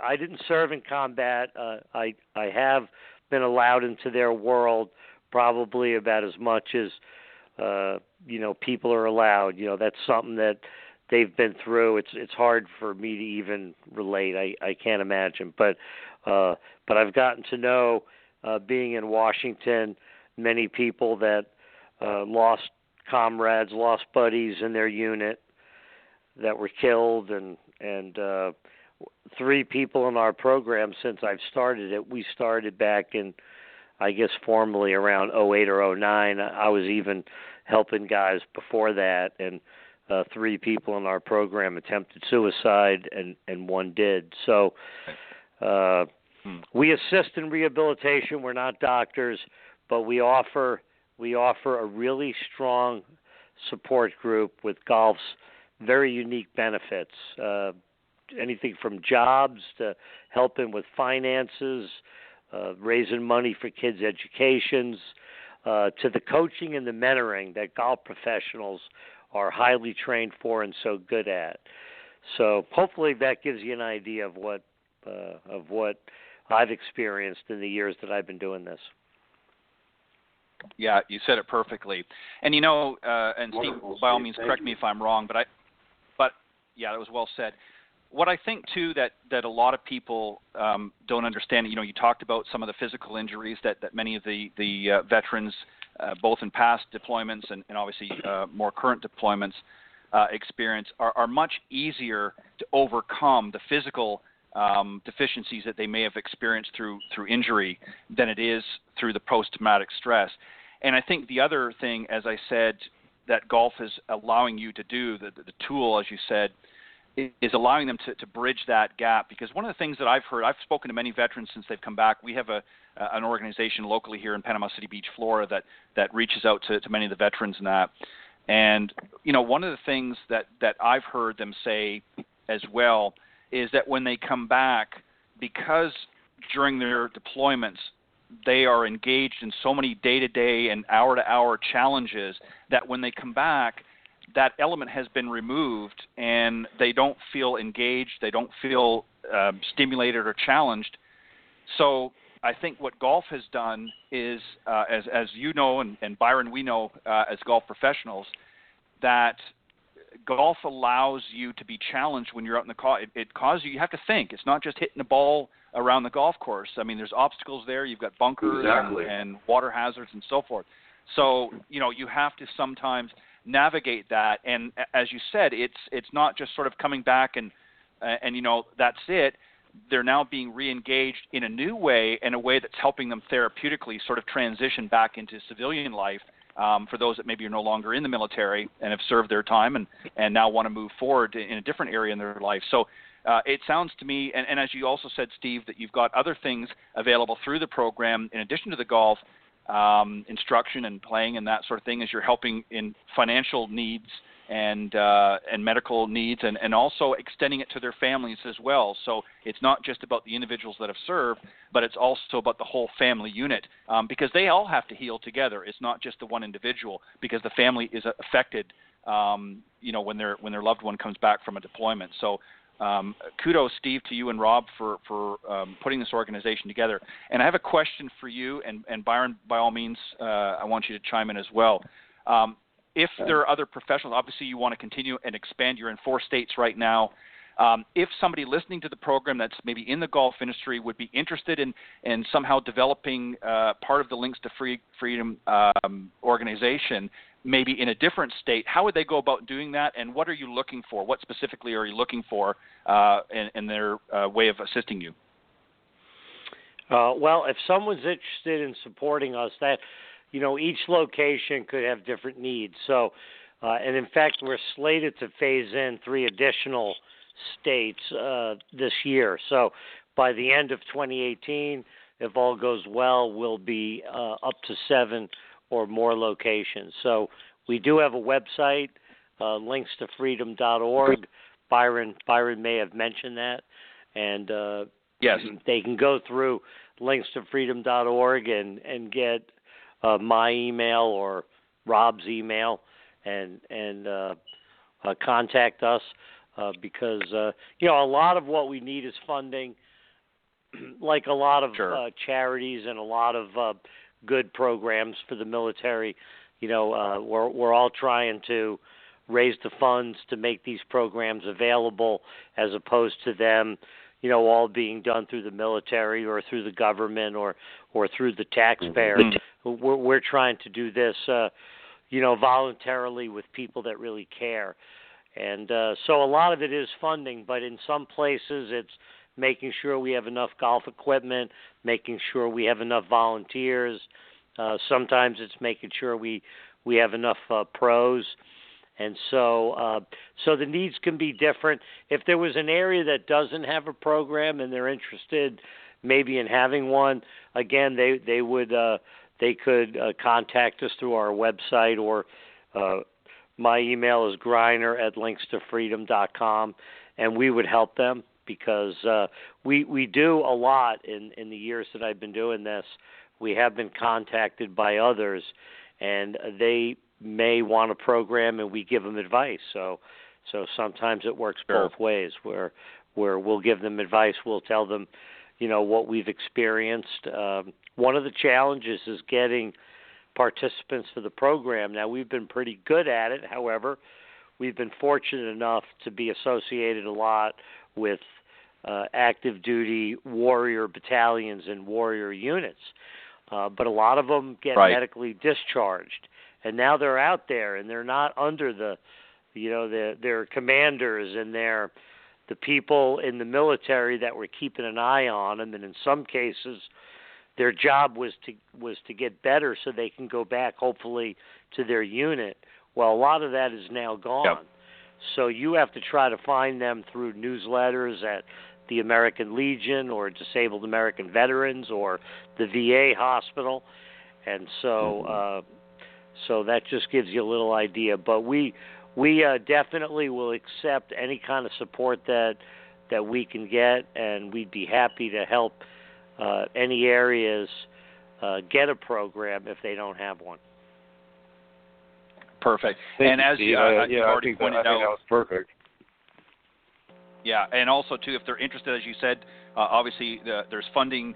I didn't serve in combat. I have been allowed into their world probably about as much as people are allowed. That's something that they've been through. It's hard for me to even relate. I can't imagine. But I've gotten to know, being in Washington, many people that lost comrades, lost buddies in their unit that were killed, and 3 people in our program since I've started it. We started back in, I guess, formally around 08 or 09. I was even helping guys before that, and 3 people in our program attempted suicide, and 1 did. So we assist in rehabilitation. We're not doctors, but we offer a really strong support group with golf's very unique benefits. Anything from jobs to helping with finances, raising money for kids' educations, to the coaching and the mentoring that golf professionals are highly trained for and so good at. So hopefully that gives you an idea of what I've experienced in the years that I've been doing this. Yeah, you said it perfectly. And and Steve, by all means, correct me if I'm wrong, but yeah, that was well said. What I think too that a lot of people don't understand, you talked about some of the physical injuries that many of the veterans, both in past deployments and obviously more current deployments, experience are much easier to overcome the physical deficiencies that they may have experienced through injury than it is through the post-traumatic stress. And I think the other thing, as I said, that golf is allowing you to do, the tool, as you said, is allowing them to bridge that gap. Because one of the things that I've heard, I've spoken to many veterans since they've come back. We have an organization locally here in Panama City Beach, Florida, that reaches out to many of the veterans and that. And, one of the things that I've heard them say as well is that when they come back, because during their deployments, they are engaged in so many day-to-day and hour-to-hour challenges that when they come back, that element has been removed and they don't feel engaged, they don't feel stimulated or challenged. So I think what golf has done is, as you know, and Byron, we know as golf professionals, that golf allows you to be challenged when you're out in the course. It causes you have to think. It's not just hitting a ball around the golf course. I mean, there's obstacles there. You've got bunkers and water hazards and so forth. So, you have to sometimes navigate that. And as you said, it's not just sort of coming back and that's it. They're now being re-engaged in a new way, in a way that's helping them therapeutically sort of transition back into civilian life. For those that maybe are no longer in the military and have served their time and now want to move forward in a different area in their life. So it sounds to me, and as you also said, Steve, that you've got other things available through the program in addition to the golf instruction and playing and that sort of thing, as you're helping in financial needs and medical needs, and also extending it to their families as well. So it's not just about the individuals that have served, but it's also about the whole family unit, because they all have to heal together. It's not just the one individual, because the family is affected, when their loved one comes back from a deployment. So kudos, Steve, to you and Rob for putting this organization together. And I have a question for you, and Byron, by all means, I want you to chime in as well. If there are other professionals, obviously you want to continue and expand. You're in 4 states right now. If somebody listening to the program that's maybe in the golf industry would be interested in somehow developing part of the Links to Freedom organization, maybe in a different state, how would they go about doing that, and what are you looking for? What specifically are you looking for in their way of assisting you? Well, if someone's interested in supporting us, that each location could have different needs. So, and in fact, we're slated to phase in 3 additional states this year. So by the end of 2018, if all goes well, we'll be up to 7 or more locations. So we do have a website, linkstofreedom.org. Byron may have mentioned that. And yes, they can go through linkstofreedom.org and get my email or Rob's email and contact us because a lot of what we need is funding, like a lot of charities and a lot of good programs for the military. We're all trying to raise the funds to make these programs available, as opposed to them all being done through the military or through the government or through the taxpayer. We're trying to do this, voluntarily with people that really care. And so a lot of it is funding, but in some places it's making sure we have enough golf equipment, making sure we have enough volunteers. Sometimes it's making sure we have enough pros. And so the needs can be different. If there was an area that doesn't have a program and they're interested maybe in having one, again, they could contact us through our website or my email is greiner@linkstofreedom.com, and we would help them because we do a lot in the years that I've been doing this. We have been contacted by others, and they may want a program, and we give them advice. So sometimes it works both ways, where we'll give them advice. We'll tell them, what we've experienced. One of the challenges is getting participants for the program. Now, we've been pretty good at it. However, we've been fortunate enough to be associated a lot with active duty warrior battalions and warrior units. But a lot of them get medically discharged, and now they're out there, and they're not under their commanders and the people in the military that were keeping an eye on them, and in some cases, their job was to get better so they can go back, hopefully, to their unit. Well, a lot of that is now gone. Yep. So you have to try to find them through newsletters at the American Legion or Disabled American Veterans or the VA hospital, and so that just gives you a little idea. But we definitely will accept any kind of support that we can get, and we'd be happy to help any areas get a program if they don't have one. Perfect. Thank and you, as Steve. you already pointed out, that was perfect. Yeah, and also too, if they're interested, as you said, obviously there's funding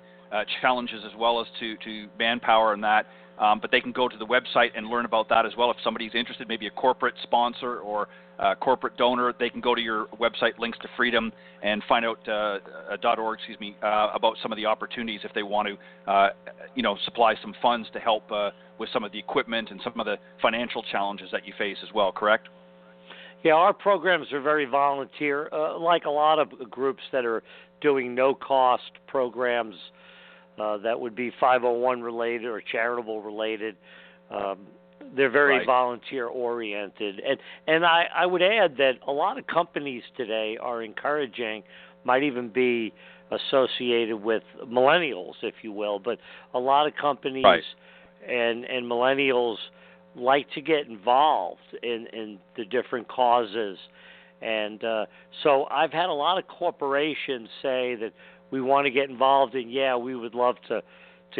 challenges as well as to manpower and that. But they can go to the website and learn about that as well. If somebody's interested, maybe a corporate sponsor or a corporate donor, they can go to your website, Links to Freedom, and find out .org, about some of the opportunities if they want to, supply some funds to help with some of the equipment and some of the financial challenges that you face as well. Correct? Yeah, our programs are very volunteer, like a lot of groups that are doing no-cost programs. That would be 501 related or charitable related. They're very volunteer oriented, and I would add that a lot of companies today are encouraging, might even be associated with millennials, if you will, but a lot of companies and millennials like to get involved in the different causes, and so I've had a lot of corporations say that we want to get involved in, we would love to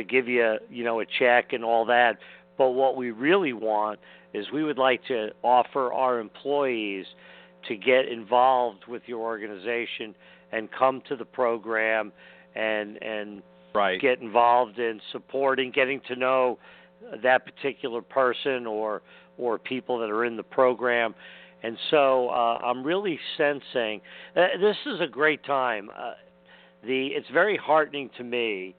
give you, a check and all that. But what we really want is we would like to offer our employees to get involved with your organization and come to the program and get involved in supporting, getting to know that particular person or people that are in the program. And so I'm really sensing this is a great time. It's very heartening to me,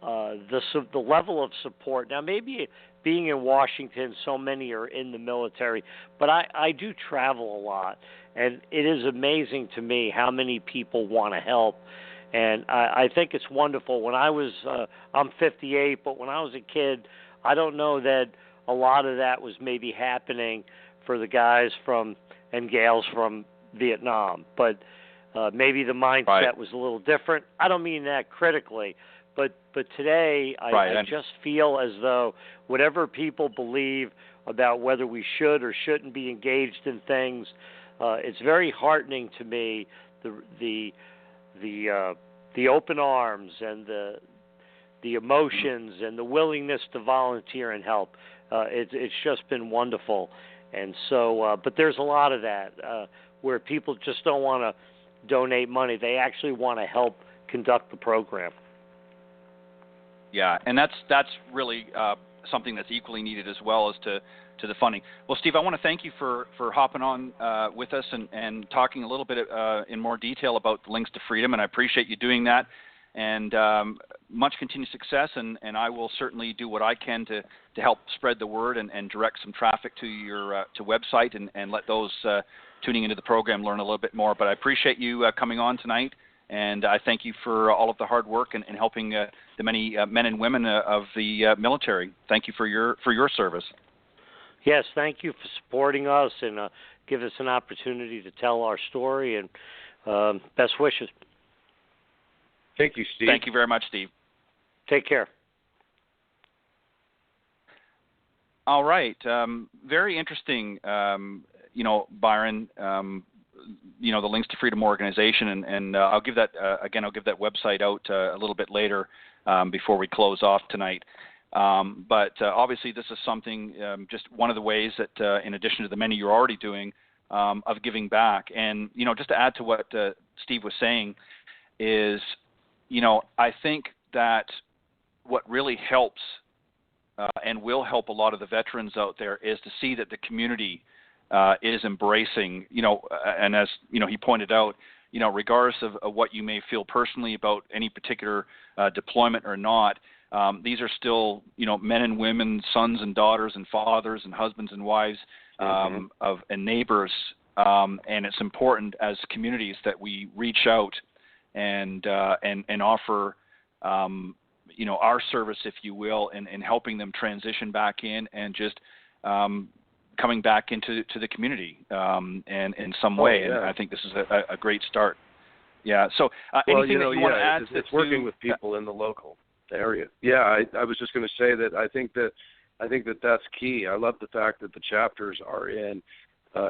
the level of support. Now, maybe being in Washington, so many are in the military, but I do travel a lot, and it is amazing to me how many people want to help. And I think it's wonderful. When I was, I'm 58, but when I was a kid, I don't know that a lot of that was maybe happening for the guys and gals from Vietnam, but maybe the mindset was a little different. I don't mean that critically, but today I just feel as though whatever people believe about whether we should or shouldn't be engaged in things, it's very heartening to me the open arms and the emotions and the willingness to volunteer and help. It's just been wonderful, and so but there's a lot of that where people just don't want to donate money. They actually want to help conduct the program. Yeah, and that's really something that's equally needed as well as to the funding. Well, Steve, I want to thank you for hopping on with us and talking a little bit in more detail about Links to Freedom, and I appreciate you doing that. And much continued success, and I will certainly do what I can to help spread the word and direct some traffic to your website and let those tuning into the program learn a little bit more. But I appreciate you coming on tonight, and I thank you for all of the hard work and helping the many men and women of the military. Thank you for your service. Yes, thank you for supporting us and give us an opportunity to tell our story, and best wishes. Thank you, Steve. Thank you very much, Steve. Take care. All right. Very interesting, Byron, the Links to Freedom organization, and I'll give that, I'll give that website out a little bit later before we close off tonight. But obviously this is something, just one of the ways that in addition to the many you're already doing, of giving back. And, just to add to what Steve was saying is, I think that what really helps and will help a lot of the veterans out there is to see that the community is embracing, and as, he pointed out, regardless of what you may feel personally about any particular deployment or not, these are still, men and women, sons and daughters and fathers and husbands and wives and neighbors, and it's important as communities that we reach out and offer, our service, if you will, in helping them transition back in and just coming back into the community and in some way. Yeah. And I think this is a great start. Yeah. So anything that you want to add? It's working with people in the local area. Yeah, I was just going to say that I think that that's key. I love the fact that the chapters are in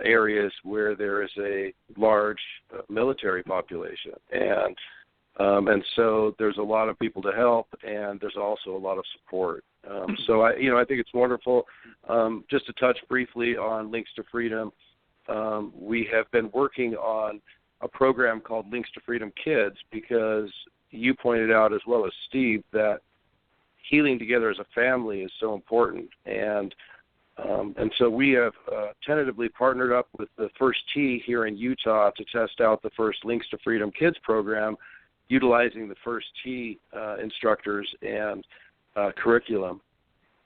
areas where there is a large military population, and so there's a lot of people to help, and there's also a lot of support. So I think it's wonderful. Just to touch briefly on Links to Freedom, we have been working on a program called Links to Freedom Kids, because you pointed out, as well as Steve, that healing together as a family is so important, and so we have tentatively partnered up with the First Tee here in Utah to test out the first Links to Freedom Kids program, utilizing the First Tee instructors and curriculum.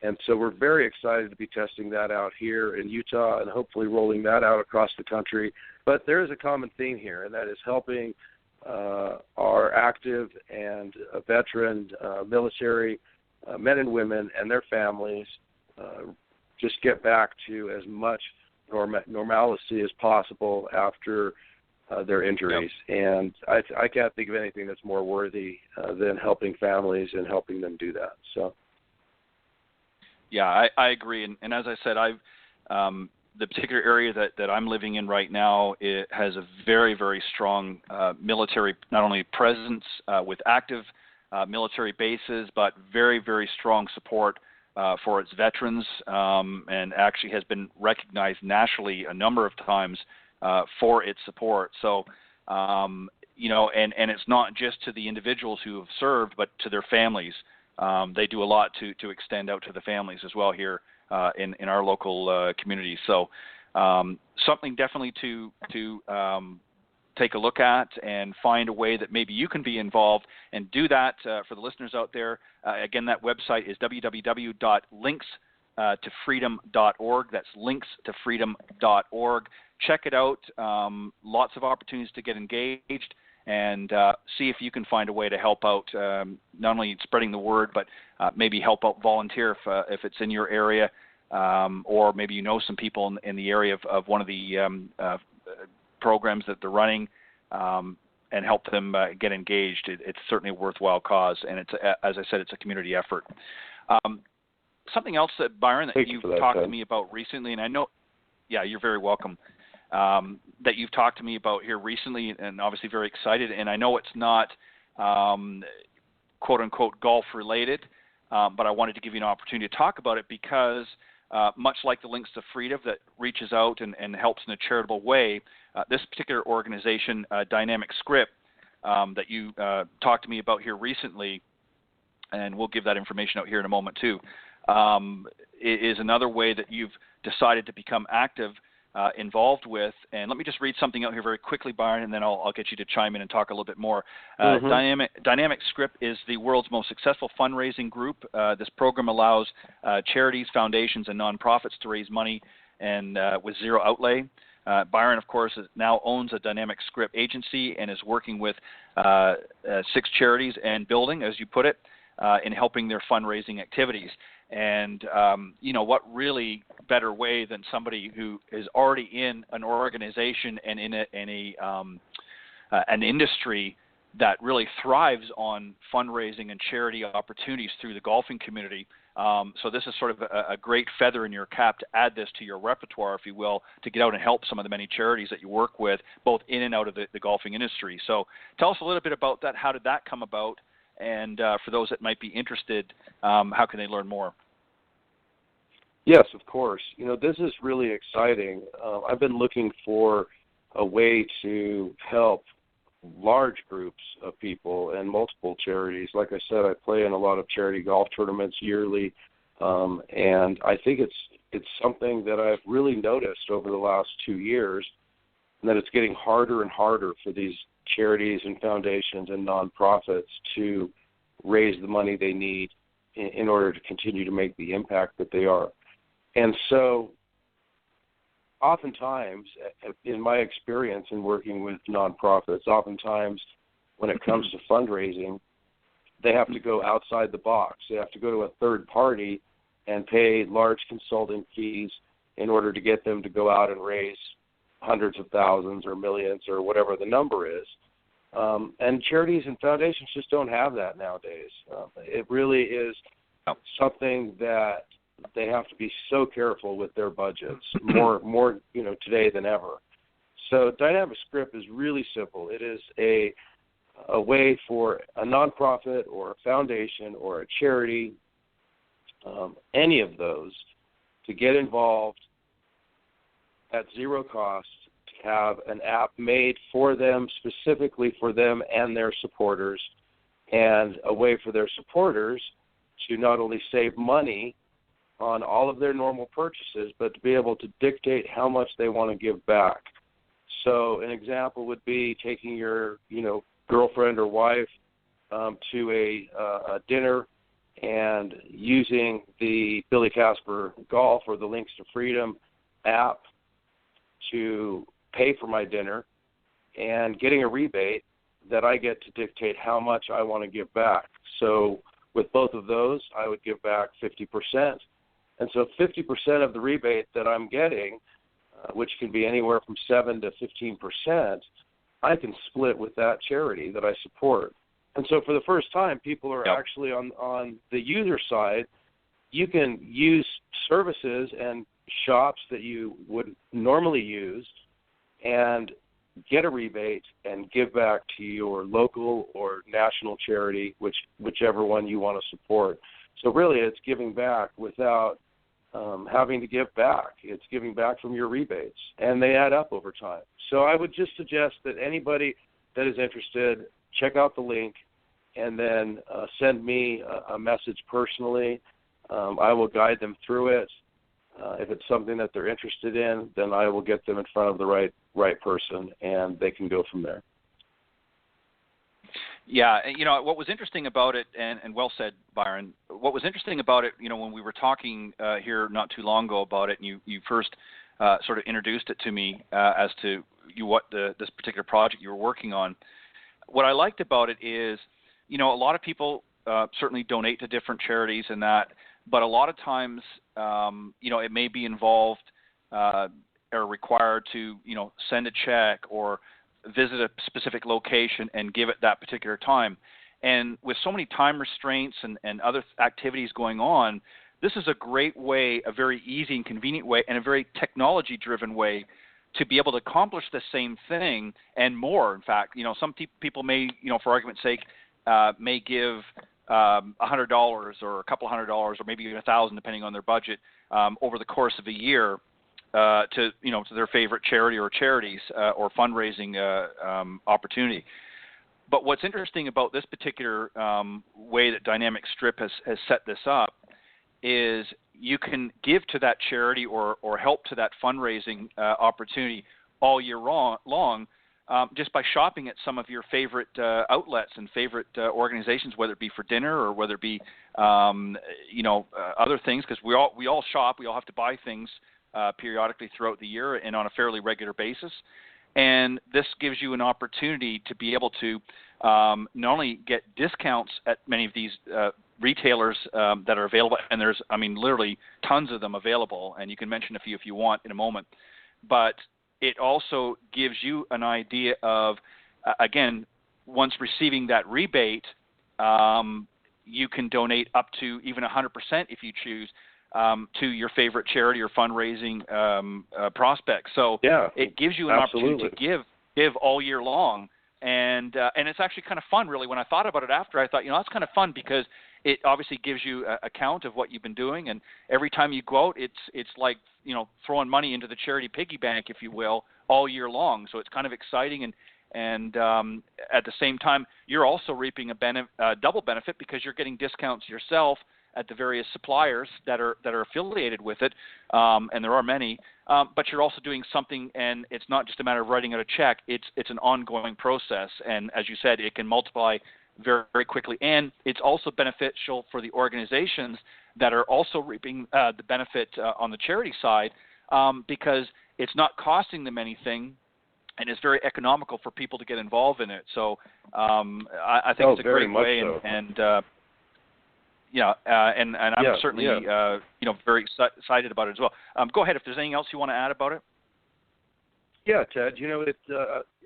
And so we're very excited to be testing that out here in Utah and hopefully rolling that out across the country. But there is a common theme here, and that is helping our active and veteran military men and women and their families just get back to as much normalcy as possible after their injuries. Yep. And I can't think of anything that's more worthy than helping families and helping them do that. So. Yeah, I agree. And as I said, the particular area that I'm living in right now, it has a very, very strong military, not only presence with active military bases, but very, very strong support for its veterans, and actually has been recognized nationally a number of times for its support. So, and it's not just to the individuals who have served, but to their families. They do a lot to extend out to the families as well here in our local community. So something definitely to take a look at and find a way that maybe you can be involved and do that. For the listeners out there, again, that website is www.linkstofreedom.org. That's linkstofreedom.org. Check it out. Lots of opportunities to get engaged and see if you can find a way to help out, not only spreading the word, but maybe help out volunteer if it's in your area, or maybe some people in the area of one of the programs that they're running, and help them get engaged. It's certainly a worthwhile cause, and it's, as I said, it's a community effort. Something else that, Byron, that you've talked to me about recently, and I know, yeah, you're very welcome, that you've talked to me about here recently, and obviously very excited, and I know it's not quote-unquote golf-related, but I wanted to give you an opportunity to talk about it because much like the Links to Freedom that reaches out and helps in a charitable way, this particular organization, Dynamic Script, that you talked to me about here recently, and we'll give that information out here in a moment too, is another way that you've decided to become active, involved with. And let me just read something out here very quickly, Byron, and then I'll get you to chime in and talk a little bit more. Dynamic Script is the world's most successful fundraising group. This program allows charities, foundations, and nonprofits to raise money and with zero outlay. Byron, of course, now owns a Dynamic Script agency and is working with 6 charities and building, as you put it, in helping their fundraising activities. And, what really better way than somebody who is already in an organization and in an industry that really thrives on fundraising and charity opportunities through the golfing community. So this is sort of a great feather in your cap to add this to your repertoire, if you will, to get out and help some of the many charities that you work with, both in and out of the golfing industry. So tell us a little bit about that. How did that come about? And for those that might be interested, how can they learn more? Yes, of course. This is really exciting. I've been looking for a way to help large groups of people and multiple charities. Like I said, I play in a lot of charity golf tournaments yearly, and I think it's something that I've really noticed over the last 2 years, and that it's getting harder and harder for these charities and foundations and nonprofits to raise the money they need in order to continue to make the impact that they are. And so oftentimes, in my experience in working with nonprofits, oftentimes when it comes to fundraising, they have to go outside the box. They have to go to a third party and pay large consulting fees in order to get them to go out and raise hundreds of thousands or millions or whatever the number is. And charities and foundations just don't have that nowadays. It really is something that they have to be so careful with their budgets, more today than ever. So Dynamic Script is really simple. It is a way for a nonprofit or a foundation or a charity, any of those, to get involved at zero cost, to have an app made for them, specifically for them and their supporters, and a way for their supporters to not only save money on all of their normal purchases, but to be able to dictate how much they want to give back. So an example would be taking your, girlfriend or wife to a dinner and using the Billy Casper Golf or the Links to Freedom app to pay for my dinner and getting a rebate that I get to dictate how much I want to give back. So with both of those, I would give back 50%. And so 50% of the rebate that I'm getting, which can be anywhere from 7 to 15%, I can split with that charity that I support. And so for the first time, people are actually on the user side. You can use services and shops that you would normally use and get a rebate and give back to your local or national charity, whichever one you want to support. So really it's giving back without having to give back. It's giving back from your rebates, and they add up over time. So I would just suggest that anybody that is interested, check out the link and then send me a message personally. I will guide them through it. If it's something that they're interested in, then I will get them in front of the right person, and they can go from there. Yeah, what was interesting about it, and well said, Byron, what was interesting about it, when we were talking here not too long ago about it, and you first sort of introduced it to me as to what this particular project you were working on, what I liked about it is, a lot of people certainly donate to different charities and that, but a lot of times, it may be involved or required to, send a check or visit a specific location and give it that particular time. And with so many time restraints and other activities going on, this is a great way, a very easy and convenient way, and a very technology-driven way to be able to accomplish the same thing and more. In fact, some people may, for argument's sake, may give $100 or a couple $100 or maybe $1,000, depending on their budget, over the course of a year to their favorite charity or charities or fundraising opportunity. But what's interesting about this particular way that Dynamic Strip has set this up is you can give to that charity or help to that fundraising opportunity all year long just by shopping at some of your favorite outlets and favorite organizations, whether it be for dinner or whether it be other things, because we all shop, we all have to buy things periodically throughout the year and on a fairly regular basis. And this gives you an opportunity to be able to not only get discounts at many of these retailers that are available, and there's, literally tons of them available, and you can mention a few if you want in a moment, but it also gives you an idea of, again, once receiving that rebate, you can donate up to even 100% if you choose to your favorite charity or fundraising prospect. So it gives you an opportunity to give all year long. And it's actually kind of fun, really. When I thought about it after, I thought, that's kind of fun because it obviously gives you a count of what you've been doing. And every time you go out, it's like, throwing money into the charity piggy bank, if you will, all year long. So it's kind of exciting. And at the same time, you're also reaping a double benefit because you're getting discounts yourself at the various suppliers that are affiliated with it, and there are many. But you're also doing something, and it's not just a matter of writing out a check. It's an ongoing process, and as you said, it can multiply very, very quickly. And it's also beneficial for the organizations that are also reaping the benefit on the charity side, because it's not costing them anything, and it's very economical for people to get involved in it. So I think it's a great way, so. and I'm certainly very excited about it as well. Go ahead if there's anything else you want to add about it. Yeah, Ted. It's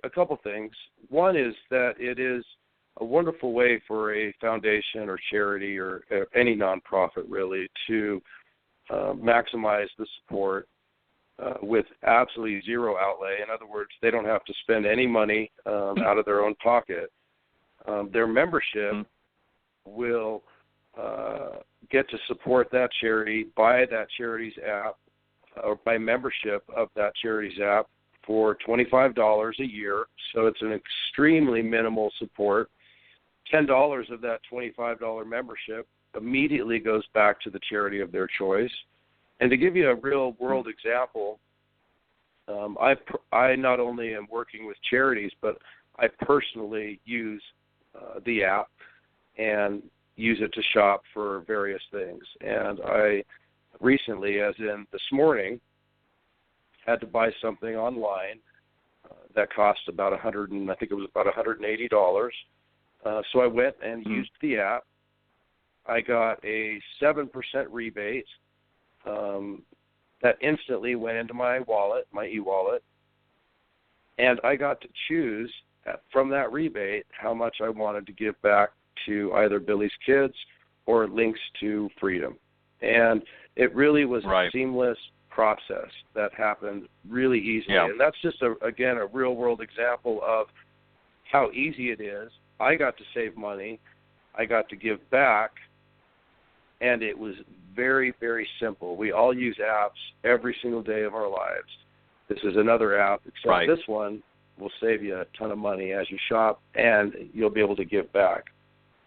a couple things. One is that it is a wonderful way for a foundation or charity or any nonprofit really to maximize the support with absolutely zero outlay. In other words, they don't have to spend any money out of their own pocket. Their membership will get to support that charity, buy that charity's app, or by membership of that charity's app for $25 a year. So it's an extremely minimal support. $10 of that $25 membership immediately goes back to the charity of their choice. And to give you a real-world example, I not only am working with charities, but I personally use the app and use it to shop for various things. And I recently, as in this morning, had to buy something online that cost about $180. So I went and used the app. I got a 7% rebate that instantly went into my wallet, my e-wallet, and I got to choose from that rebate how much I wanted to give back to either Billy's Kids or Links to Freedom. And it really was a seamless process that happened really easily. Yeah. And that's just, a real-world example of how easy it is. I got to save money. I got to give back. And it was very, very simple. We all use apps every single day of our lives. This is another app, except this one will save you a ton of money as you shop, and you'll be able to give back.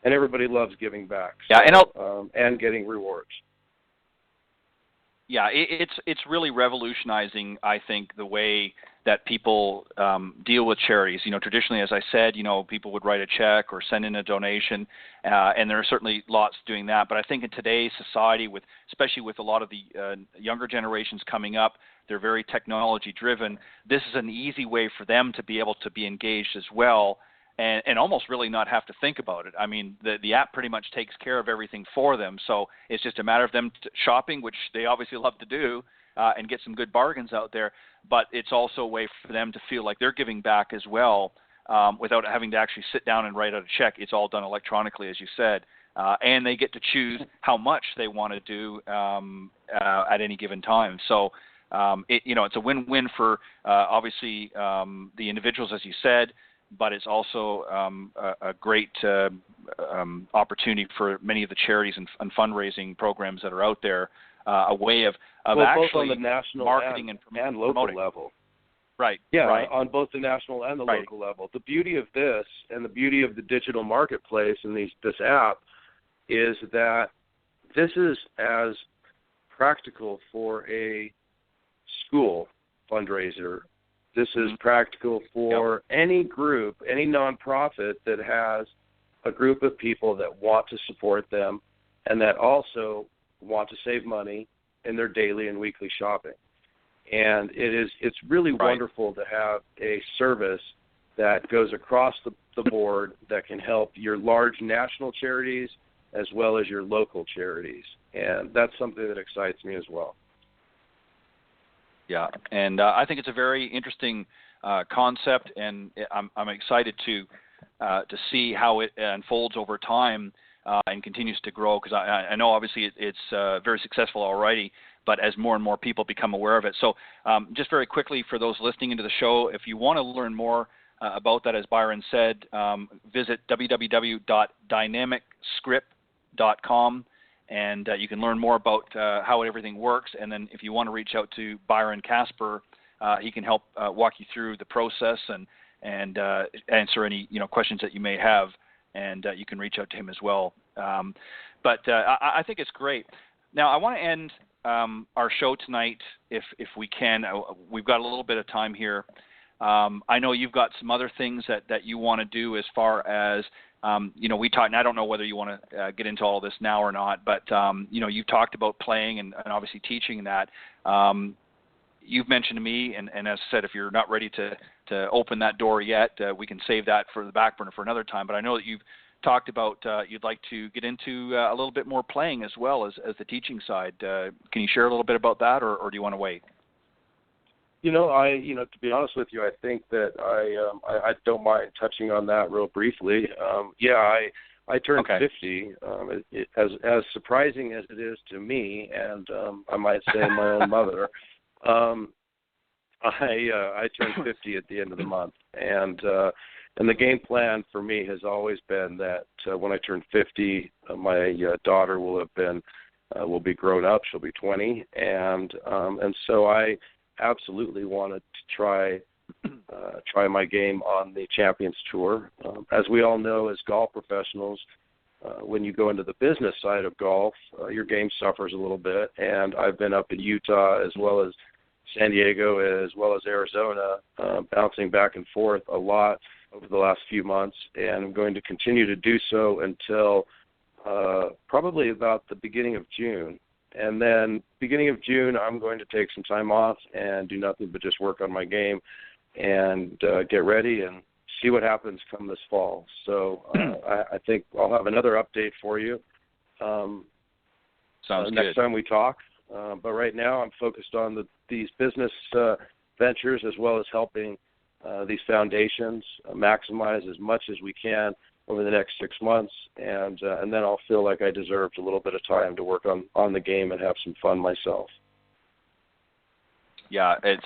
And everybody loves giving back. And getting rewards. Yeah, it's really revolutionizing, I think, the way that people deal with charities. Traditionally, as I said, people would write a check or send in a donation, and there are certainly lots doing that. But I think in today's society, especially with a lot of the younger generations coming up, they're very technology-driven. This is an easy way for them to be able to be engaged as well, and almost really not have to think about it. I mean, the app pretty much takes care of everything for them. So it's just a matter of them shopping, which they obviously love to do, and get some good bargains out there. But it's also a way for them to feel like they're giving back as well, without having to actually sit down and write out a check. It's all done electronically, as you said. And they get to choose how much they want to do at any given time. So it's a win-win for obviously the individuals, as you said, but it's also a great opportunity for many of the charities and fundraising programs that are out there, a way of actually both on the national marketing and local promoting. level. Right. Yeah, right. On both the national and the local level. The beauty of this and the beauty of the digital marketplace and this app is that this is as practical for a school fundraiser. This is practical for any group, any nonprofit that has a group of people that want to support them and that also want to save money in their daily and weekly shopping. And it's really wonderful to have a service that goes across the board that can help your large national charities as well as your local charities. And that's something that excites me as well. Yeah, and I think it's a very interesting concept, and I'm excited to see how it unfolds over time and continues to grow, because I know obviously it's very successful already, but as more and more people become aware of it. So just very quickly for those listening into the show, if you want to learn more about that, as Byron said, visit www.dynamicscript.com, and you can learn more about how everything works. And then if you want to reach out to Byron Casper, he can help walk you through the process and answer any questions that you may have, and you can reach out to him as well. But I think it's great. Now I want to end our show tonight, if we can. We've got a little bit of time here. I know you've got some other things that you want to do as far as, we talked, and I don't know whether you want to get into all this now or not, but, you've talked about playing and obviously teaching that. You've mentioned to me, and as I said, if you're not ready to open that door yet, we can save that for the back burner for another time. But I know that you've talked about you'd like to get into a little bit more playing as well as the teaching side. Can you share a little bit about that, or do you want to wait? To be honest with you, I think that I don't mind touching on that real briefly. I turned 50. As surprising as it is to me, and I might say my own mother, I turned 50 at the end of the month, and the game plan for me has always been that when I turn 50, my daughter will be grown up. She'll be 20, and so I absolutely wanted to try my game on the Champions Tour. As we all know, as golf professionals, when you go into the business side of golf, your game suffers a little bit. And I've been up in Utah as well as San Diego as well as Arizona, bouncing back and forth a lot over the last few months, and I'm going to continue to do so until probably about the beginning of June. And then beginning of June, I'm going to take some time off and do nothing but just work on my game and get ready and see what happens come this fall. So I think I'll have another update for you Sounds next good. time we talk. But right now I'm focused on these business ventures as well as helping these foundations maximize as much as we can over the next 6 months, and then I'll feel like I deserved a little bit of time to work on the game and have some fun myself. Yeah, it's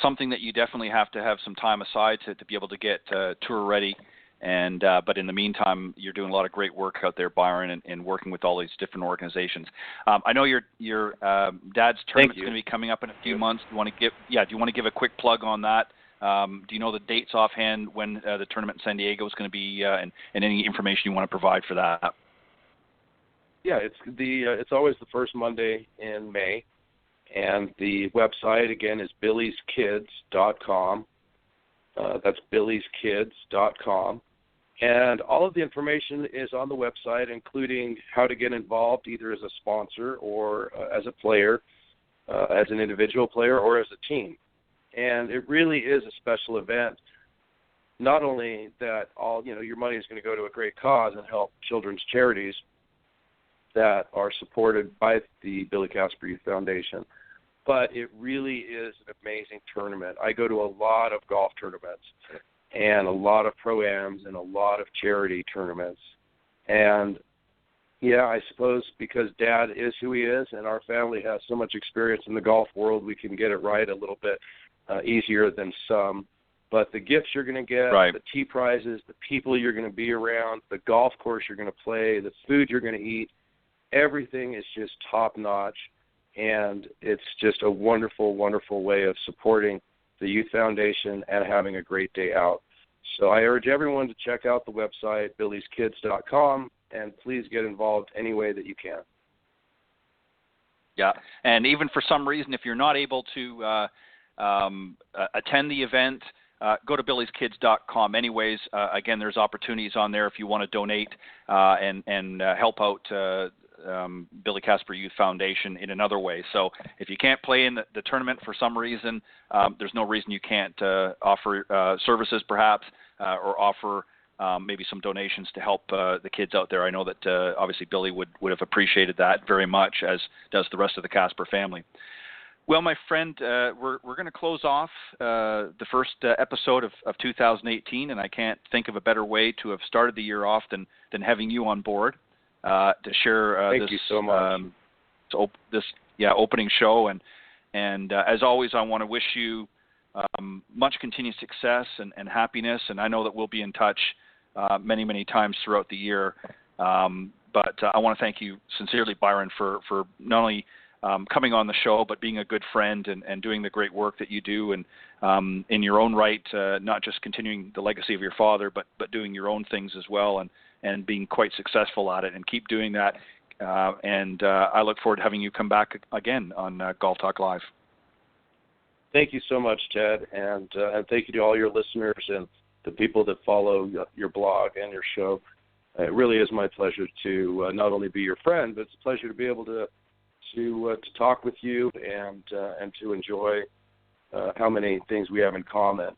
something that you definitely have to have some time aside to be able to get tour ready. And but in the meantime, you're doing a lot of great work out there, Byron, and working with all these different organizations. I know your dad's tournament's going to be coming up in a few months. Do you want to give a quick plug on that? Do you know the dates offhand when the tournament in San Diego is going to be, and any information you want to provide for that? Yeah, it's always the first Monday in May, and the website again is billyskids.com. That's billyskids.com. And all of the information is on the website, including how to get involved either as a sponsor or as a player, as an individual player or as a team. And it really is a special event. Not only that your money is going to go to a great cause and help children's charities that are supported by the Billy Casper Youth Foundation, but it really is an amazing tournament. I go to a lot of golf tournaments and a lot of pro-ams and a lot of charity tournaments. And, yeah, I suppose because Dad is who he is and our family has so much experience in the golf world, we can get it right a little bit easier than some. But the gifts you're going to get, right, the tee prizes, the people you're going to be around, the golf course you're going to play, the food you're going to eat, everything is just top-notch. And it's just a wonderful, wonderful way of supporting the Youth Foundation and having a great day out. So I urge everyone to check out the website, billyskids.com, and please get involved any way that you can. Yeah, and even for some reason, if you're not able to attend the event, go to billyskids.com anyways. Again, there's opportunities on there if you want to donate and help out Billy Casper Youth Foundation in another way. So if you can't play in the tournament for some reason, there's no reason you can't offer services perhaps or offer maybe some donations to help the kids out there. I know that obviously Billy would have appreciated that very much, as does the rest of the Casper family. Well, my friend, we're going to close off the first episode of 2018, and I can't think of a better way to have started the year off than having you on board to share Thank you so much. This opening show. And as always, I want to wish you much continued success and happiness. And I know that we'll be in touch many, many times throughout the year. But I want to thank you sincerely, Byron, for not only coming on the show, but being a good friend and doing the great work that you do, and in your own right, not just continuing the legacy of your father, but doing your own things as well, and being quite successful at it, and keep doing that. And I look forward to having you come back again on Golf Talk Live. Thank you so much, Ted, and thank you to all your listeners and the people that follow your blog and your show. It really is my pleasure to not only be your friend, but it's a pleasure to be able to talk with you and to enjoy how many things we have in common,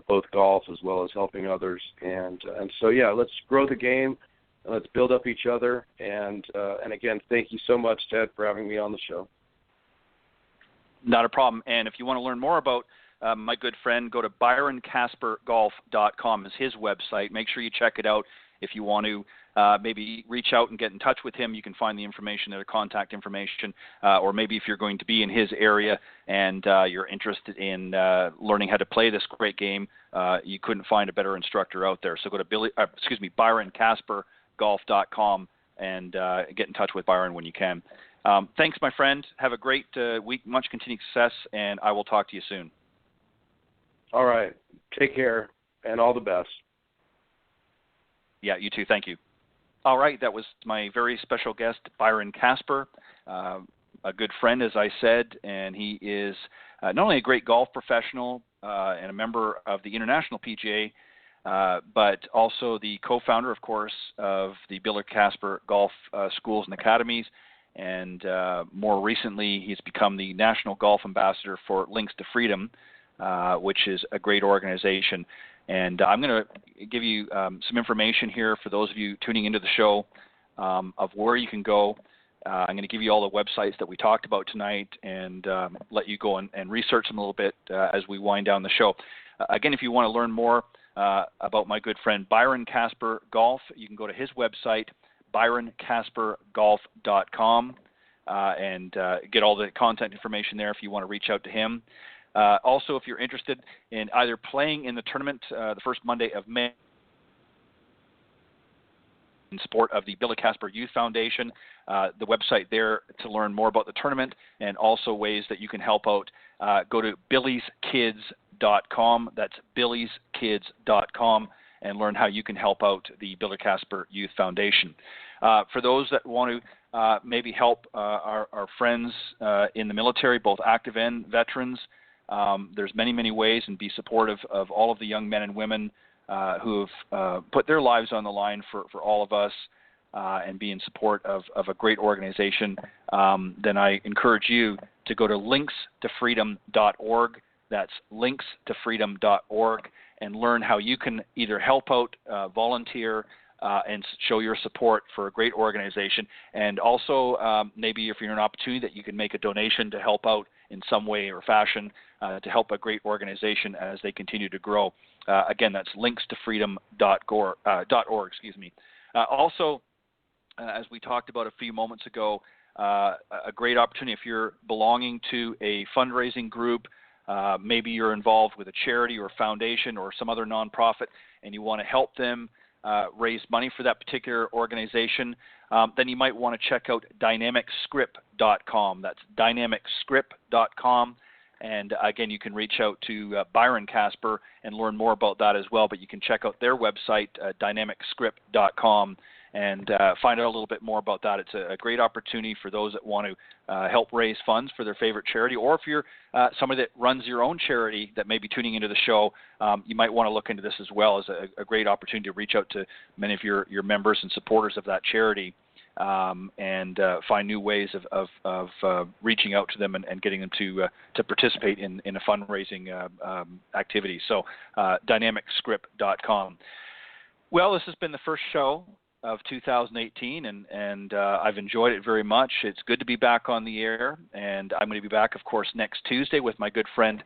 both golf as well as helping others. And so, let's grow the game, and let's build up each other. And again, thank you so much, Ted, for having me on the show. Not a problem. And if you want to learn more about my good friend, go to byroncaspergolf.com is his website. Make sure you check it out. If you want to maybe reach out and get in touch with him, you can find the information there, contact information, or maybe if you're going to be in his area and you're interested in learning how to play this great game, you couldn't find a better instructor out there. So go to byroncaspergolf.com and get in touch with Byron when you can. Thanks, my friend. Have a great week, much continued success, and I will talk to you soon. All right. Take care, and all the best. Yeah, you too. Thank you. All right, that was my very special guest, Byron Casper, a good friend, as I said, and he is not only a great golf professional and a member of the International PGA, but also the co-founder, of course, of the Byron Casper Golf Schools and Academies, and more recently, he's become the National Golf Ambassador for Links to Freedom, which is a great organization. And I'm going to give you some information here for those of you tuning into the show of where you can go. I'm going to give you all the websites that we talked about tonight and let you go and research them a little bit as we wind down the show. Again, if you want to learn more about my good friend Byron Casper Golf, you can go to his website, byroncaspergolf.com, and get all the contact information there if you want to reach out to him. Also, if you're interested in either playing in the tournament the first Monday of May in support of the Byron Casper Youth Foundation, the website there to learn more about the tournament and also ways that you can help out, go to billyskids.com. That's billyskids.com, and learn how you can help out the Byron Casper Youth Foundation. For those that want to maybe help our friends in the military, both active and veterans, there's many, many ways, and be supportive of all of the young men and women who have put their lives on the line for all of us and be in support of a great organization. Then I encourage you to go to linkstofreedom.org. That's linkstofreedom.org, and learn how you can either help out, volunteer, and show your support for a great organization. And also maybe if you're in an opportunity that you can make a donation to help out in some way or fashion to help a great organization as they continue to grow. Again, that's linkstofreedom.org. Also, as we talked about a few moments ago, a great opportunity if you're belonging to a fundraising group, maybe you're involved with a charity or foundation or some other nonprofit, and you want to help them raise money for that particular organization, then you might want to check out dynamicscript.com. That's dynamicscript.com. And again, you can reach out to Byron Casper and learn more about that as well. But you can check out their website, dynamicscript.com, and find out a little bit more about that. It's a great opportunity for those that want to help raise funds for their favorite charity. Or if you're somebody that runs your own charity that may be tuning into the show, you might want to look into this as well as a great opportunity to reach out to many of your members and supporters of that charity. And find new ways of reaching out to them and getting them to participate in a fundraising activity. So dynamicscript.com. Well, this has been the first show of 2018, and I've enjoyed it very much. It's good to be back on the air, and I'm going to be back, of course, next Tuesday with my good friend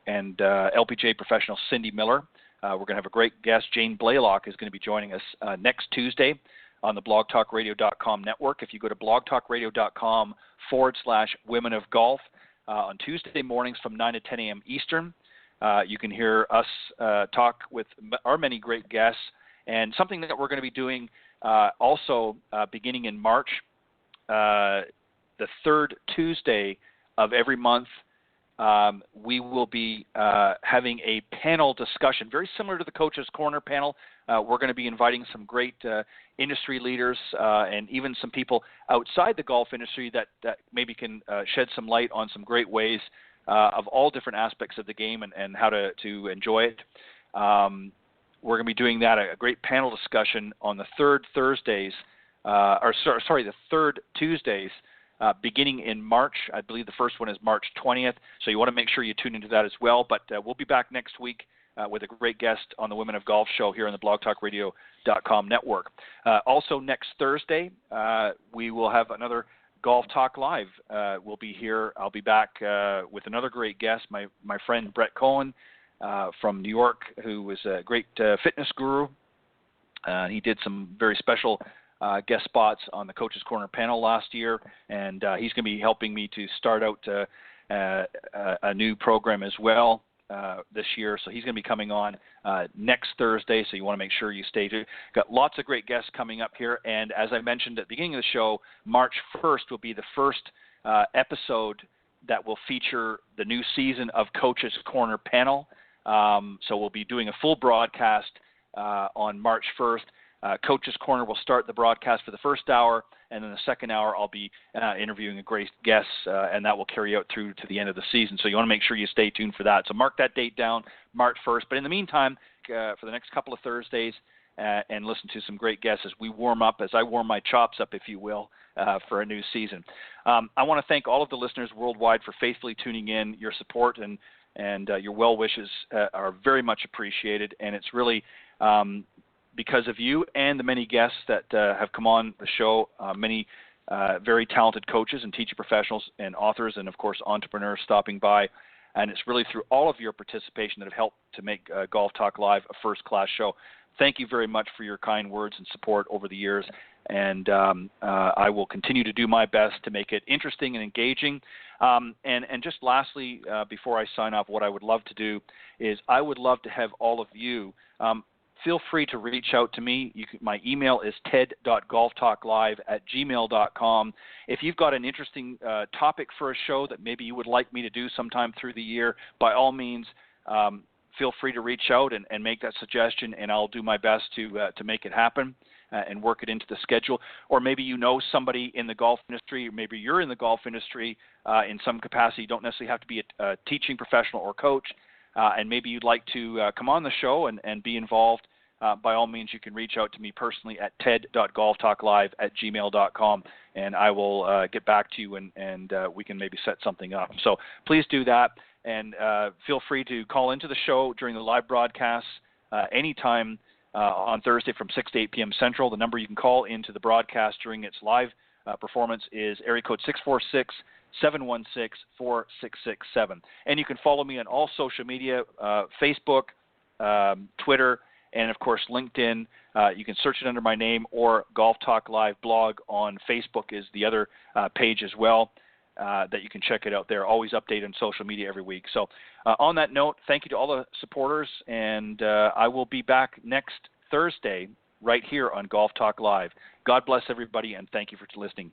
and LPGA professional Cindy Miller. We're going to have a great guest. Jane Blaylock is going to be joining us next Tuesday on the blogtalkradio.com network. If you go to blogtalkradio.com/Women of Golf on Tuesday mornings from 9 to 10 a.m. Eastern, you can hear us talk with our many great guests. And something that we're going to be doing also beginning in March, the third Tuesday of every month, we will be having a panel discussion, very similar to the Coach's Corner panel. We're going to be inviting some great industry leaders and even some people outside the golf industry that maybe can shed some light on some great ways of all different aspects of the game and how to enjoy it. We're going to be doing that, a great panel discussion on the third Tuesdays, beginning in March. I believe the first one is March 20th, so you want to make sure you tune into that as well. But we'll be back next week with a great guest on the Women of Golf show here on the blogtalkradio.com network. Also next Thursday, we will have another Golf Talk Live. We'll be here. I'll be back with another great guest, my friend Brett Cohen, from New York, who was a great fitness guru. He did some very special guest spots on the Coach's Corner panel last year, and he's going to be helping me to start out a new program as well this year. So he's going to be coming on next Thursday, so you want to make sure you stay tuned. Got lots of great guests coming up here, and as I mentioned at the beginning of the show, March 1st will be the first episode that will feature the new season of Coach's Corner panel. So we'll be doing a full broadcast on March 1st. Coach's Corner will start the broadcast for the first hour, and then the second hour I'll be interviewing a great guest, and that will carry out through to the end of the season. So you want to make sure you stay tuned for that. So mark that date down, March 1st. But in the meantime, for the next couple of Thursdays, and listen to some great guests as we warm up, as I warm my chops up, if you will, for a new season. I want to thank all of the listeners worldwide for faithfully tuning in. Your support and your well wishes are very much appreciated, and it's really because of you and the many guests that have come on the show, many very talented coaches and teaching professionals and authors and, of course, entrepreneurs stopping by. And it's really through all of your participation that have helped to make Golf Talk Live a first-class show. Thank you very much for your kind words and support over the years, and I will continue to do my best to make it interesting and engaging. And just lastly, before I sign off, what I would love to do is I would love to have all of you feel free to reach out to me. My email is ted.golftalklive@gmail.com. If you've got an interesting topic for a show that maybe you would like me to do sometime through the year, by all means, feel free to reach out and make that suggestion, and I'll do my best to make it happen and work it into the schedule. Or maybe you know somebody in the golf industry, or maybe you're in the golf industry in some capacity. You don't necessarily have to be a teaching professional or coach, and maybe you'd like to come on the show and be involved. By all means, you can reach out to me personally at ted.golftalklive@gmail.com, and I will get back to you, and we can maybe set something up. So please do that, and feel free to call into the show during the live broadcasts anytime on Thursday from 6 to 8 p.m. Central. The number you can call into the broadcast during its live performance is area code 646-716-4667. And you can follow me on all social media, Facebook, Twitter, and, of course, LinkedIn. You can search it under my name, or Golf Talk Live blog on Facebook is the other page as well that you can check it out there. Always update on social media every week. So on that note, thank you to all the supporters, and I will be back next Thursday right here on Golf Talk Live. God bless everybody, and thank you for listening.